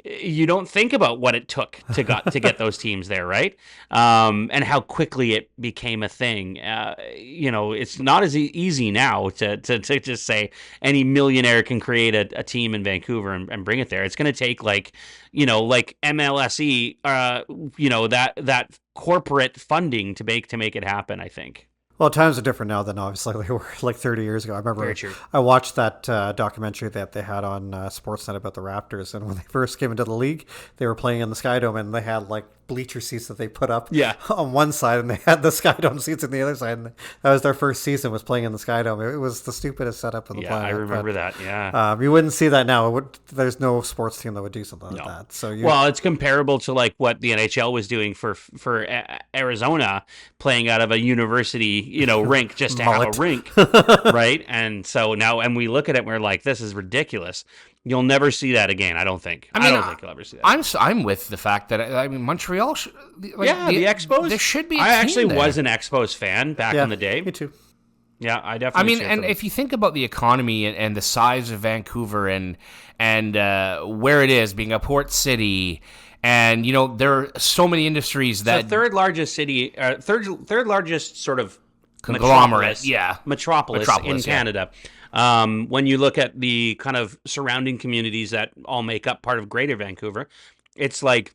you don't think about what it took to get those teams there, right? And how quickly it became a thing. It's not as easy now to just say any millionaire can create a team in Vancouver and bring it there. It's going to take like MLSE, that corporate funding to make it happen, I think. Well, times are different now than obviously they were like 30 years ago. I remember I watched that documentary that they had on Sportsnet about the Raptors, and when they first came into the league, they were playing in the Skydome, and they had like bleacher seats that they put up on one side, and they had the Skydome seats on the other side. And that was their first season, was playing in the Skydome. It was the stupidest setup in the planet. I remember that. Yeah, you wouldn't see that now. There's no sports team that would do something like that. So it's comparable to like what the NHL was doing for Arizona, playing out of a university rink just to have a rink, right? And so now, and we look at it, and we're like, this is ridiculous. You'll never see that again, I don't think. I don't think you'll ever see that. I'm with the fact that Montreal. The Expos. There should be. I actually was an Expos fan back in the day. Me too. Yeah, I definitely. And if you think about the economy and the size of Vancouver and where it is, being a port city. And there are so many industries that the third largest city, third largest sort of conglomerate, metropolis in Canada. When you look at the kind of surrounding communities that all make up part of Greater Vancouver, it's like,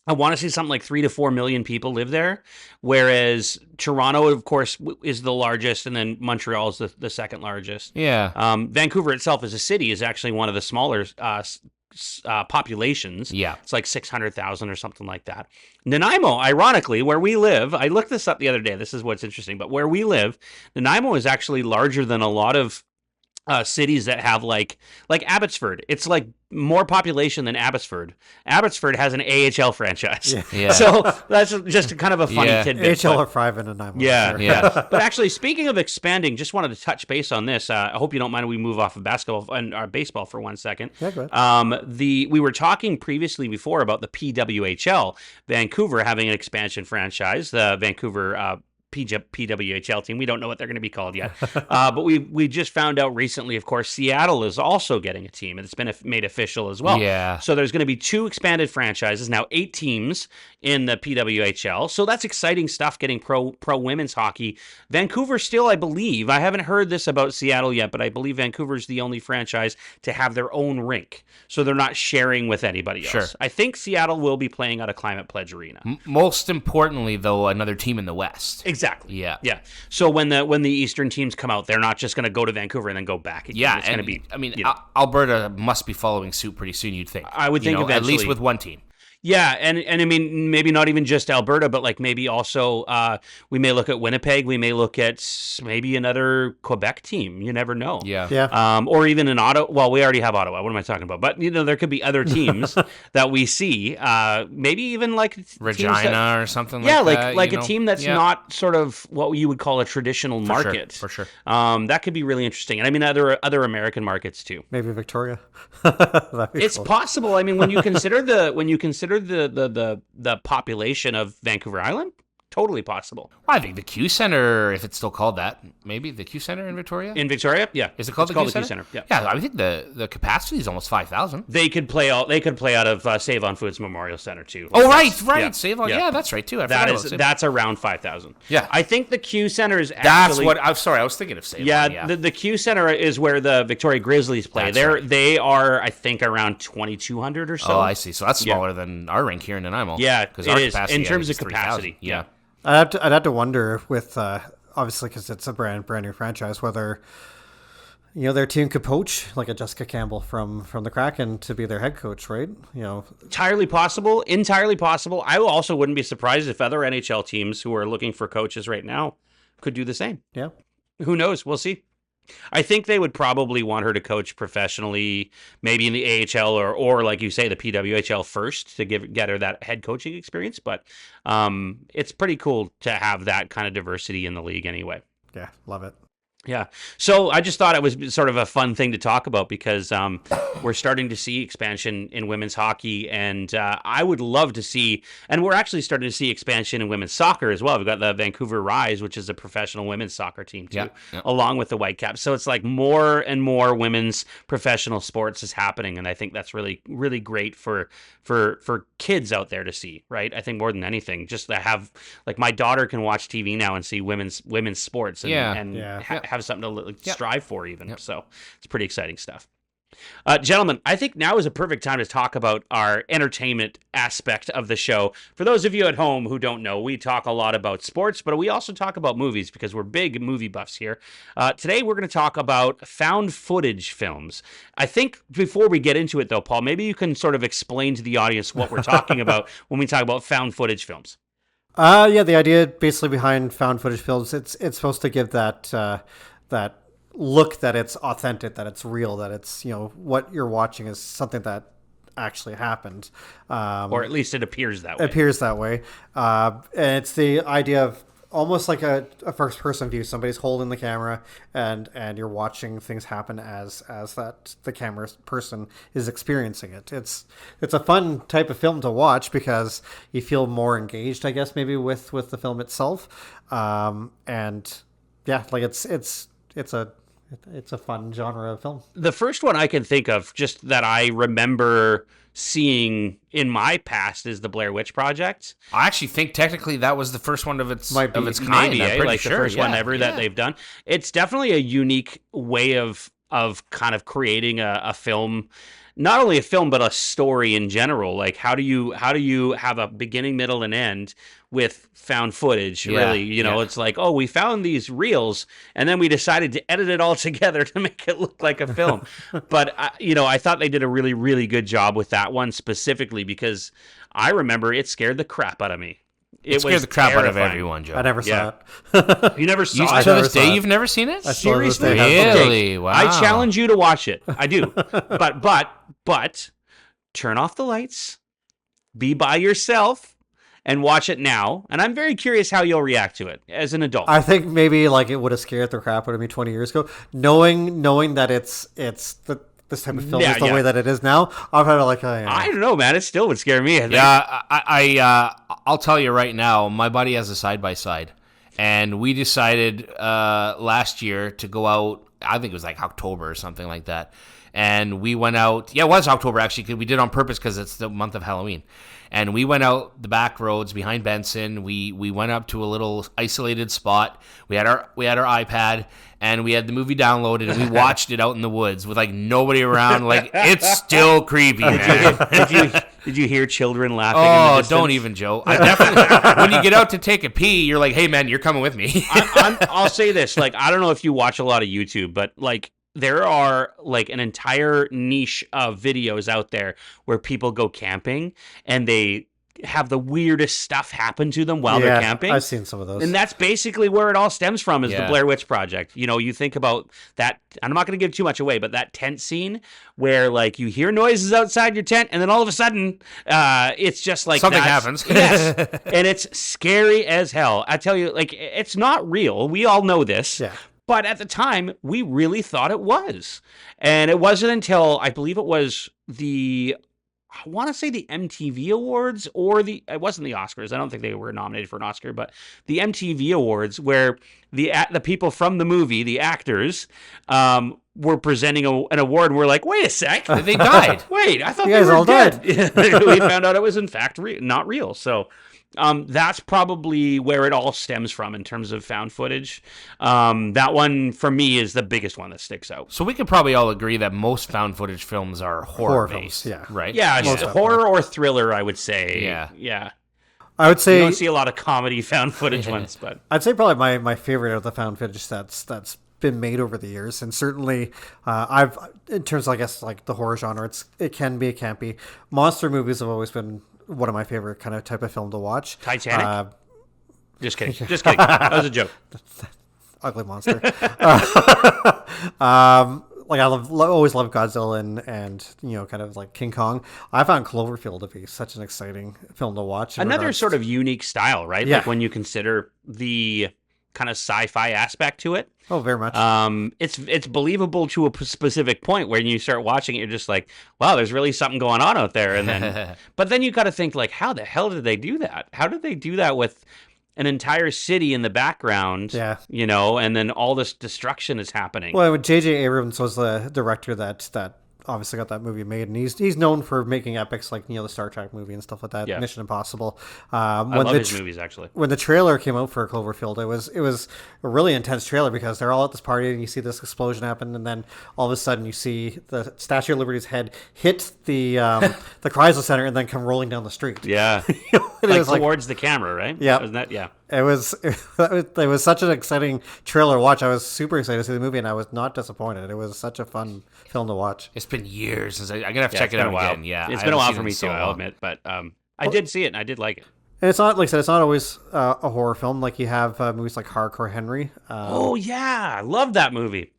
I want to see something like 3 to 4 million people live there, whereas Toronto, of course, is the largest, and then Montreal is the second largest. Yeah. Vancouver itself as a city is actually one of the smaller populations. Yeah. It's like 600,000 or something like that. Nanaimo, ironically, where we live, I looked this up the other day. This is what's interesting, but where we live, Nanaimo is actually larger than a lot of cities that have like Abbotsford. It's like more population than Abbotsford. Abbotsford has an AHL franchise. Yeah. So that's just kind of a funny tidbit. AHL are private and Nanaimo. Yeah. But actually, speaking of expanding, just wanted to touch base on this. I hope you don't mind if we move off of basketball and baseball for 1 second. Yeah, go ahead. We were talking previously before about the PWHL, Vancouver having an expansion franchise, the Vancouver PWHL team. We don't know what they're going to be called yet. But we just found out recently, of course, Seattle is also getting a team, and it's been made official as well. Yeah. So there's going to be 2 expanded franchises, now 8 teams in the PWHL. So that's exciting stuff, getting pro women's hockey. Vancouver still, I believe, I haven't heard this about Seattle yet, but I believe Vancouver's the only franchise to have their own rink. So they're not sharing with anybody else. Sure. I think Seattle will be playing out of Climate Pledge Arena. Most importantly, though, another team in the West. Exactly. Yeah. Yeah. So when the Eastern teams come out, they're not just going to go to Vancouver and then go back again. Yeah. It's going to be. I mean, Alberta must be following suit pretty soon, you'd think. I would think eventually. At least with one team. Yeah, and I mean, maybe not even just Alberta, but like maybe also we may look at Winnipeg. We may look at maybe another Quebec team. You never know. Yeah. Or even an Ottawa. Well, we already have Ottawa. What am I talking about? But there could be other teams that we see. Maybe even like Regina or something. Yeah, like that. Like a team that's not sort of what you would call a traditional market. For sure. That could be really interesting, and I mean other American markets too. Maybe Victoria. It's cool. Possible. I mean, when you consider the population of Vancouver Island, totally possible. Well, I think the Q Center, if it's still called that, maybe the Q Center in Victoria. In Victoria, yeah. Is it called the Q Center? Yeah. Yeah, I think the capacity is almost 5,000. They could play out of Save on Foods Memorial Center too. Oh, right. Yeah. Save on. Yeah, that's right too. That's around 5,000. Yeah. I think the Q Center is actually. That's what. I'm sorry. I was thinking of Save on. Yeah. The Q Center is where the Victoria Grizzlies play. They are, I think, around 2,200 or so. Oh, I see. So that's smaller than our rink here in Nanaimo. Yeah, it is in terms of capacity. Yeah. I'd have to wonder with obviously because it's a brand new franchise whether their team could poach like a Jessica Campbell from the Kraken to be their head coach, right? Entirely possible. I also wouldn't be surprised if other NHL teams who are looking for coaches right now could do the same. Yeah. Who knows? We'll see. I think they would probably want her to coach professionally, maybe in the AHL or like you say, the PWHL first to get her that head coaching experience. But it's pretty cool to have that kind of diversity in the league anyway. Yeah, love it. Yeah. So I just thought it was sort of a fun thing to talk about because we're starting to see expansion in women's hockey, and I would love to see, and we're actually starting to see expansion in women's soccer as well. We've got the Vancouver Rise, which is a professional women's soccer team too, along with the Whitecaps. So it's like more and more women's professional sports is happening, and I think that's really, really great for kids out there to see, right? I think more than anything, just to have, like, my daughter can watch TV now and see women's sports and have something to strive for even. Yep. So it's pretty exciting stuff. Gentlemen, I think now is a perfect time to talk about our entertainment aspect of the show. For those of you at home who don't know, we talk a lot about sports, but we also talk about movies because we're big movie buffs here. Today, we're going to talk about found footage films. I think before we get into it, though, Paul, maybe you can sort of explain to the audience what we're talking about when we talk about found footage films. The idea basically behind found footage films, it's supposed to give that look that it's authentic, that it's real, that it's, what you're watching is something that actually happened. Or at least it appears that way. And it's the idea of almost like a first person view. Somebody's holding the camera and you're watching things happen as that the camera person is experiencing it. It's a fun type of film to watch because you feel more engaged, I guess, maybe with the film itself. It's a fun genre of film. The first one I can think of, just that I remember seeing in my past, is the Blair Witch Project. I actually think technically that was the first one of its kind. Maybe, the first one ever that they've done. It's definitely a unique way of kind of creating a film. Not only a film, but a story in general. Like, how do you have a beginning, middle, and end with found footage? Really, it's like, oh, we found these reels, and then we decided to edit it all together to make it look like a film. But I thought they did a really, really good job with that one specifically because I remember it scared the crap out of me. It scared the crap out of everyone, Joe. I never saw it. You never saw it? To this day, you've never seen it? Seriously? Really? Wow. I challenge you to watch it. I do. But turn off the lights, be by yourself, and watch it now. And I'm very curious how you'll react to it as an adult. I think maybe like it would have scared the crap out of me 20 years ago. Knowing that it's this type of film is the way that it is now, I'm kind of like, I don't know, man. It still would scare me. I'll tell you right now, my buddy has a side-by-side, and we decided last year to go out, I think it was like October or something like that, and we went out, it was October actually, because we did it on purpose because it's the month of Halloween, and we went out the back roads behind Benson. We went up to a little isolated spot. We had our iPad, and we had the movie downloaded, and we watched it out in the woods with like nobody around. Like, it's still creepy, man. Did you hear children laughing? Oh, don't even, Joe. I definitely. When you get out to take a pee, you're like, "Hey, man, you're coming with me." I'll say this: like, I don't know if you watch a lot of YouTube, but like, there are like an entire niche of videos out there where people go camping and they have the weirdest stuff happen to them while they're camping. I've seen some of those. And that's basically where it all stems from, is the Blair Witch Project. You think about that, and I'm not going to give too much away, but that tent scene where like you hear noises outside your tent and then all of a sudden it's just like something happens. Yes. And it's scary as hell. I tell you, like, it's not real. We all know this. Yeah. But at the time, we really thought it was. And it wasn't until, I believe it was I want to say the MTV Awards, or it wasn't the Oscars. I don't think they were nominated for an Oscar, but the MTV Awards, where the people from the movie, the actors, were presenting an award, and we're like, wait a sec. They died. Wait, I thought you they guys were all dead. died. We found out it was in fact not real. So that's probably where it all stems from in terms of found footage. That one, for me, is the biggest one that sticks out. So we could probably all agree that most found footage films are horror-based, films, right? Yeah, horror or thriller, I would say. Yeah. I would say you don't see a lot of comedy found footage ones, but I'd say probably my favorite of the found footage that's been made over the years, and certainly I've, in terms of, I guess, like the horror genre, it can be, it can't be. Monster movies have always been one of my favorite kind of type of film to watch. Titanic? Just kidding. That was a joke. ugly monster. Like I always love Godzilla and kind of like King Kong. I found Cloverfield to be such an exciting film to watch. Another sort of unique style, right? Yeah. Like when you consider the kind of sci-fi aspect to it. Oh, very much. It's believable to a specific point where you start watching it, you're just like, wow, there's really something going on out there. And then, but then you got to think like, how the hell did they do that? How did they do that with an entire city in the background? Yeah. And then all this destruction is happening. Well, J.J. Abrams was the director that obviously got that movie made, and he's known for making epics like the Star Trek movie and stuff like that. Yeah. Mission Impossible. I love his movies, actually. When the trailer came out for Cloverfield, it was a really intense trailer because they're all at this party and you see this explosion happen, and then all of a sudden you see the Statue of Liberty's head hit the the Chrysler Center and then come rolling down the street. Yeah, was towards the camera, right? Yeah, wasn't that? Yeah. It was such an exciting trailer to watch. I was super excited to see the movie, and I was not disappointed. It was such a fun film to watch. It's been years since I'm gonna have to check it out again. Yeah, it's been a while for me too. I'll admit, but I did see it and I did like it. And it's not, like I said, it's not always a horror film. Like you have movies like Hardcore Henry. Oh yeah, I love that movie.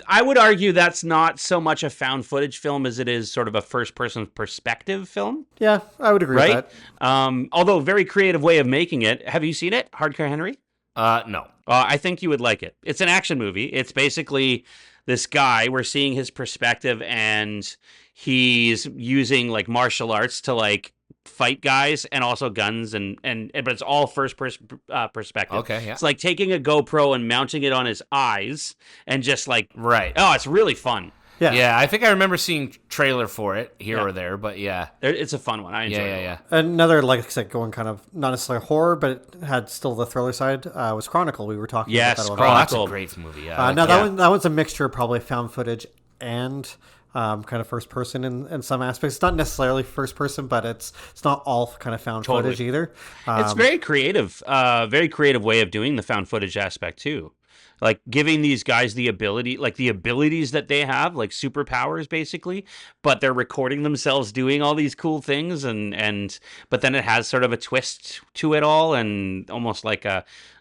I would argue that's not so much a found footage film as it is sort of a first-person perspective film. Yeah, I would agree with that. Although very creative way of making it. Have you seen it, Hardcore Henry? No. I think you would like it. It's an action movie. It's basically this guy. We're seeing his perspective, and he's using like martial arts to like fight guys and also guns and but it's all first person perspective. Okay, yeah. It's like taking a GoPro and mounting it on his eyes and just like right. Oh, it's really fun. Yeah. I think I remember seeing trailer for it here or there, but yeah, it's a fun one. I enjoy it. Yeah. Another, like I said, going kind of not necessarily horror, but it had still the thriller side. Was Chronicle. We were talking about that. That's a great movie. Yeah, that one's a mixture of probably found footage and kind of first person in some aspects. It's not necessarily first person, but it's not all kind of found footage either. It's very creative way of doing the found footage aspect too. Like giving these guys the abilities that they have, like superpowers basically, but they're recording themselves doing all these cool things but then it has sort of a twist to it all, and almost like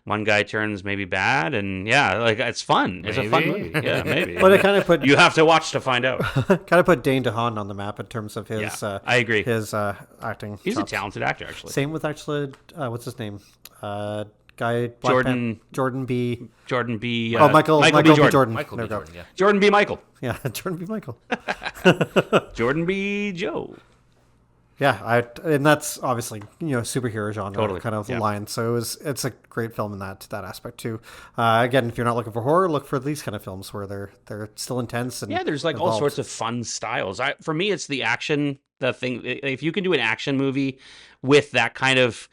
one guy turns maybe bad, and like it's fun. It's a fun movie. Yeah, maybe. But it kind of you have to watch to find out. Kind of put Dane DeHaan on the map in terms of his I agree. His acting. He's chops. a talented actor, actually. Same with what's his name? Guy Jordan B. Michael B. Jordan. Michael B. Jordan. Yeah. Jordan B. Michael. Yeah, Jordan B. Michael. Jordan B. Joe. Yeah, and that's obviously superhero genre kind of yeah. line. So it's a great film in that aspect too. Again, if you're not looking for horror, look for these kind of films where they're still intense and there's like all sorts of fun styles. For me, it's the action. The thing, if you can do an action movie with that kind of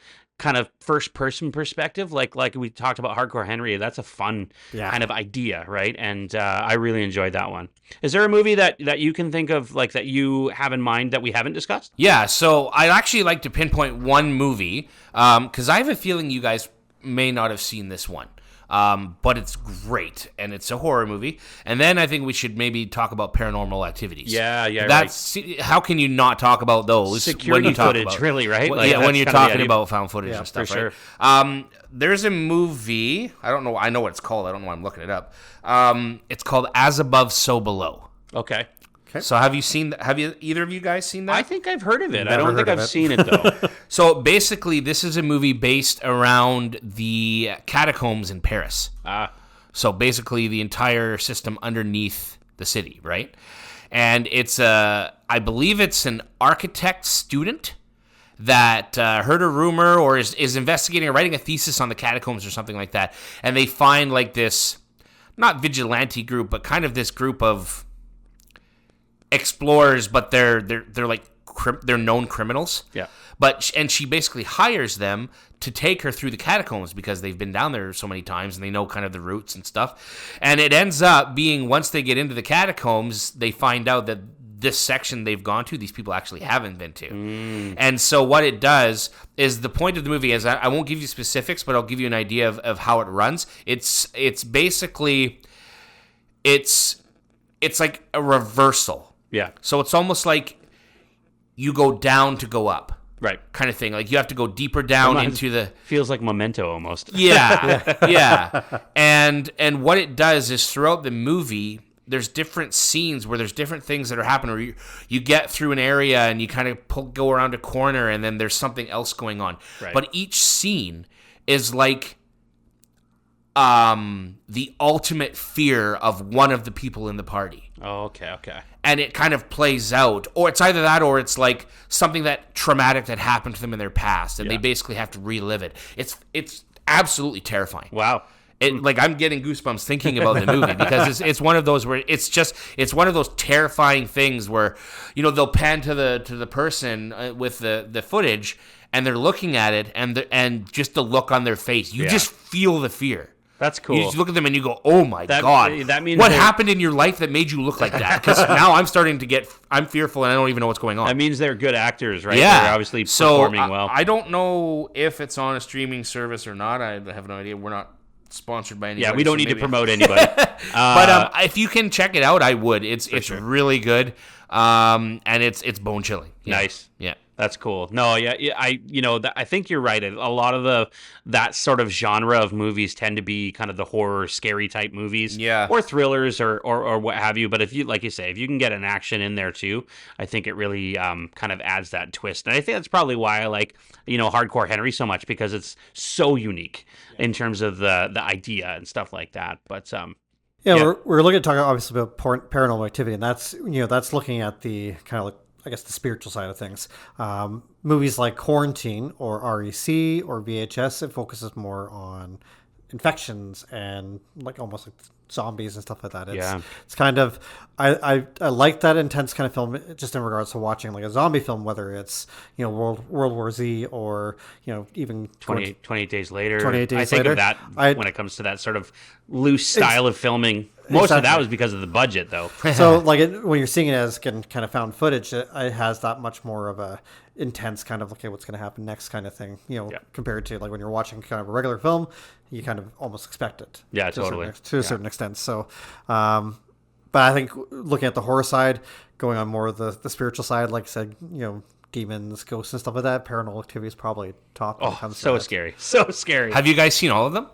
first person perspective, like we talked about Hardcore Henry, that's a fun kind of idea, right? And I really enjoyed that one. Is there a movie that you can think of, like, that you have in mind that we haven't discussed? Yeah, so I'd actually like to pinpoint one movie, because I have a feeling you guys may not have seen this one. But it's great, and it's a horror movie. And then I think we should maybe talk about Paranormal Activities. That's right. How can you not talk about those? Security footage, really, right? When you're talking about found footage and stuff, for right? Sure. There's a movie. I don't know. I know what it's called. I don't know why I'm looking it up. It's called As Above, So Below. Okay. So have you either of you guys seen that? I think I've heard of it. I don't think I've seen it though. So basically, this is a movie based around the catacombs in Paris. So basically, the entire system underneath the city, right? And it's I believe it's an architect student that heard a rumor or is investigating or writing a thesis on the catacombs or something like that, and they find like this, not vigilante group, but kind of this group of explorers, but they're like they're known criminals. Yeah. And she basically hires them to take her through the catacombs because they've been down there so many times and they know kind of the routes and stuff. And it ends up being, once they get into the catacombs, they find out that this section they've gone to, these people actually haven't been to. And so what it does is, the point of the movie is, I won't give you specifics, but I'll give you an idea of how it runs. It's basically it's like a reversal. Yeah. So it's almost like you go down to go up. Right. kind of thing. Like you have to go deeper down into the... Feels like Memento almost. Yeah. And what it does is throughout the movie, there's different scenes where there's different things that are happening, where you get through an area and you kind of go around a corner and then there's something else going on. Right. But each scene is like the ultimate fear of one of the people in the party. Oh, okay. And it kind of plays out. Or it's either that or it's like something that traumatic that happened to them in their past and they basically have to relive it. It's absolutely terrifying. Wow. Like I'm getting goosebumps thinking about the movie because it's one of those where it's one of those terrifying things where, you know, they'll pan to the person with the footage and they're looking at it and just the look on their face, you just feel the fear. That's cool. You just look at them and you go, "Oh my God!" That means what happened in your life that made you look like that? Because now I'm fearful and I don't even know what's going on. That means they're good actors, right? Yeah, They're obviously performing well. I don't know if it's on a streaming service or not. I have no idea. We're not sponsored by anybody. Yeah, we don't need to promote anybody. But if you can check it out, I would. It's sure. really good, and it's bone chilling. Yeah. Nice. Yeah. That's cool. No, I think you're right. A lot of that sort of genre of movies tend to be kind of the horror, scary type movies, or thrillers, or what have you. But if you, like you say, if you can get an action in there too, I think it really kind of adds that twist. And I think that's probably why I like Hardcore Henry so much, because it's so unique in terms of the idea and stuff like that. But we're looking at talking obviously about paranormal activity, and that's looking at the kind of like, I guess, the spiritual side of things. Movies like Quarantine or REC or VHS, it focuses more on infections and like almost like zombies and stuff like that. It's kind of, I like that intense kind of film just in regards to watching like a zombie film, whether it's World War Z or even 28 Days Later. 28 Days I think Later. of that when it comes to that sort of loose style of filming. Most of that was because of the budget, though. So, when you're seeing it as kind of found footage, it has that much more of a intense kind of, okay, what's going to happen next kind of thing, compared to like when you're watching kind of a regular film, you kind of almost expect it. Yeah, totally. To a certain extent. So, but I think looking at the horror side, going on more of the spiritual side, like I said, demons, ghosts, and stuff like that, Paranormal Activity is probably top. When it comes to that. Scary. So scary. Have you guys seen all of them?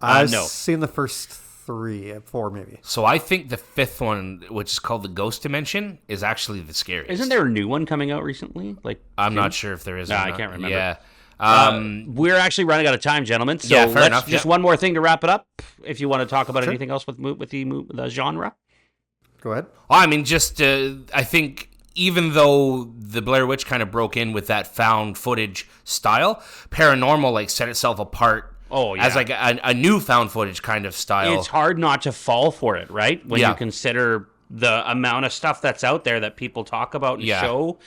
I've no. seen the first 4 maybe. So I think the fifth one, which is called the Ghost Dimension, is actually the scariest. Isn't there a new one coming out recently? I'm not sure if there is. I can't remember. Yeah. We're actually running out of time, gentlemen. So fair enough. Just one more thing to wrap it up. If you want to talk about anything else with the genre, go ahead. I mean, just I think even though the Blair Witch kind of broke in with that found footage style, Paranormal set itself apart. Oh, yeah. As like a new found footage kind of style. It's hard not to fall for it, right? When you consider the amount of stuff that's out there that people talk about and show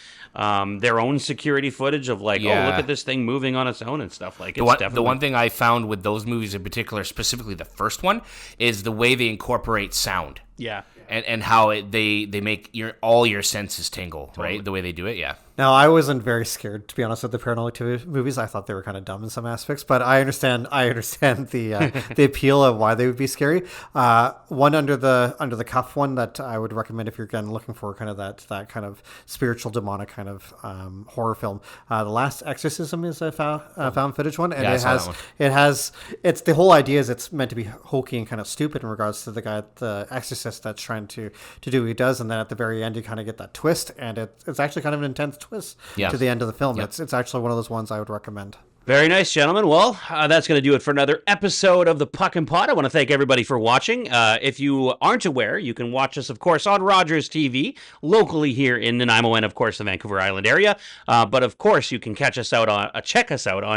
their own security footage of look at this thing moving on its own and stuff. The one thing I found with those movies in particular, specifically the first one, is the way they incorporate sound. Yeah. And how they make all your senses tingle, totally. Right? The way they do it, yeah. Now, I wasn't very scared, to be honest, with the Paranormal Activity movies. I thought they were kind of dumb in some aspects, but I understand the the appeal of why they would be scary. One under the cuff one that I would recommend if you're again looking for kind of that kind of spiritual demonic kind of horror film. The Last Exorcism is a found footage one, and it's the whole idea is it's meant to be hokey and kind of stupid in regards to the exorcist that's trying to do what he does, and then at the very end you kind of get that twist, and it's actually kind of an intense twist to the end of the film. It's actually one of those ones I would recommend. Very nice, gentlemen. Well, that's going to do it for another episode of the Puckn Pod. I want to thank everybody for watching. If you aren't aware, you can watch us, of course, on Rogers TV, locally here in Nanaimo and, of course, the Vancouver Island area. But, of course, you can check us out on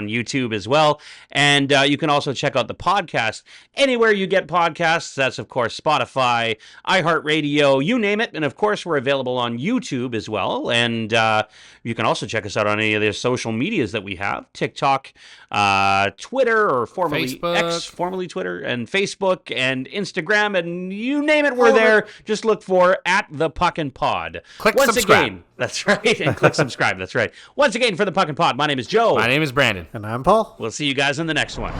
YouTube as well. And you can also check out the podcast anywhere you get podcasts. That's, of course, Spotify, iHeartRadio, you name it. And, of course, we're available on YouTube as well. And you can also check us out on any of the social medias that we have, TikTok, Twitter, or formerly Facebook. X, formerly Twitter, and Facebook, and Instagram, and you name it, we're there. Just look for @the Puckn Pod. Click Once subscribe. Again, that's right, and click subscribe. That's right. Once again, for the Puckn Pod, my name is Joe. My name is Brandon. And I'm Paul. We'll see you guys in the next one.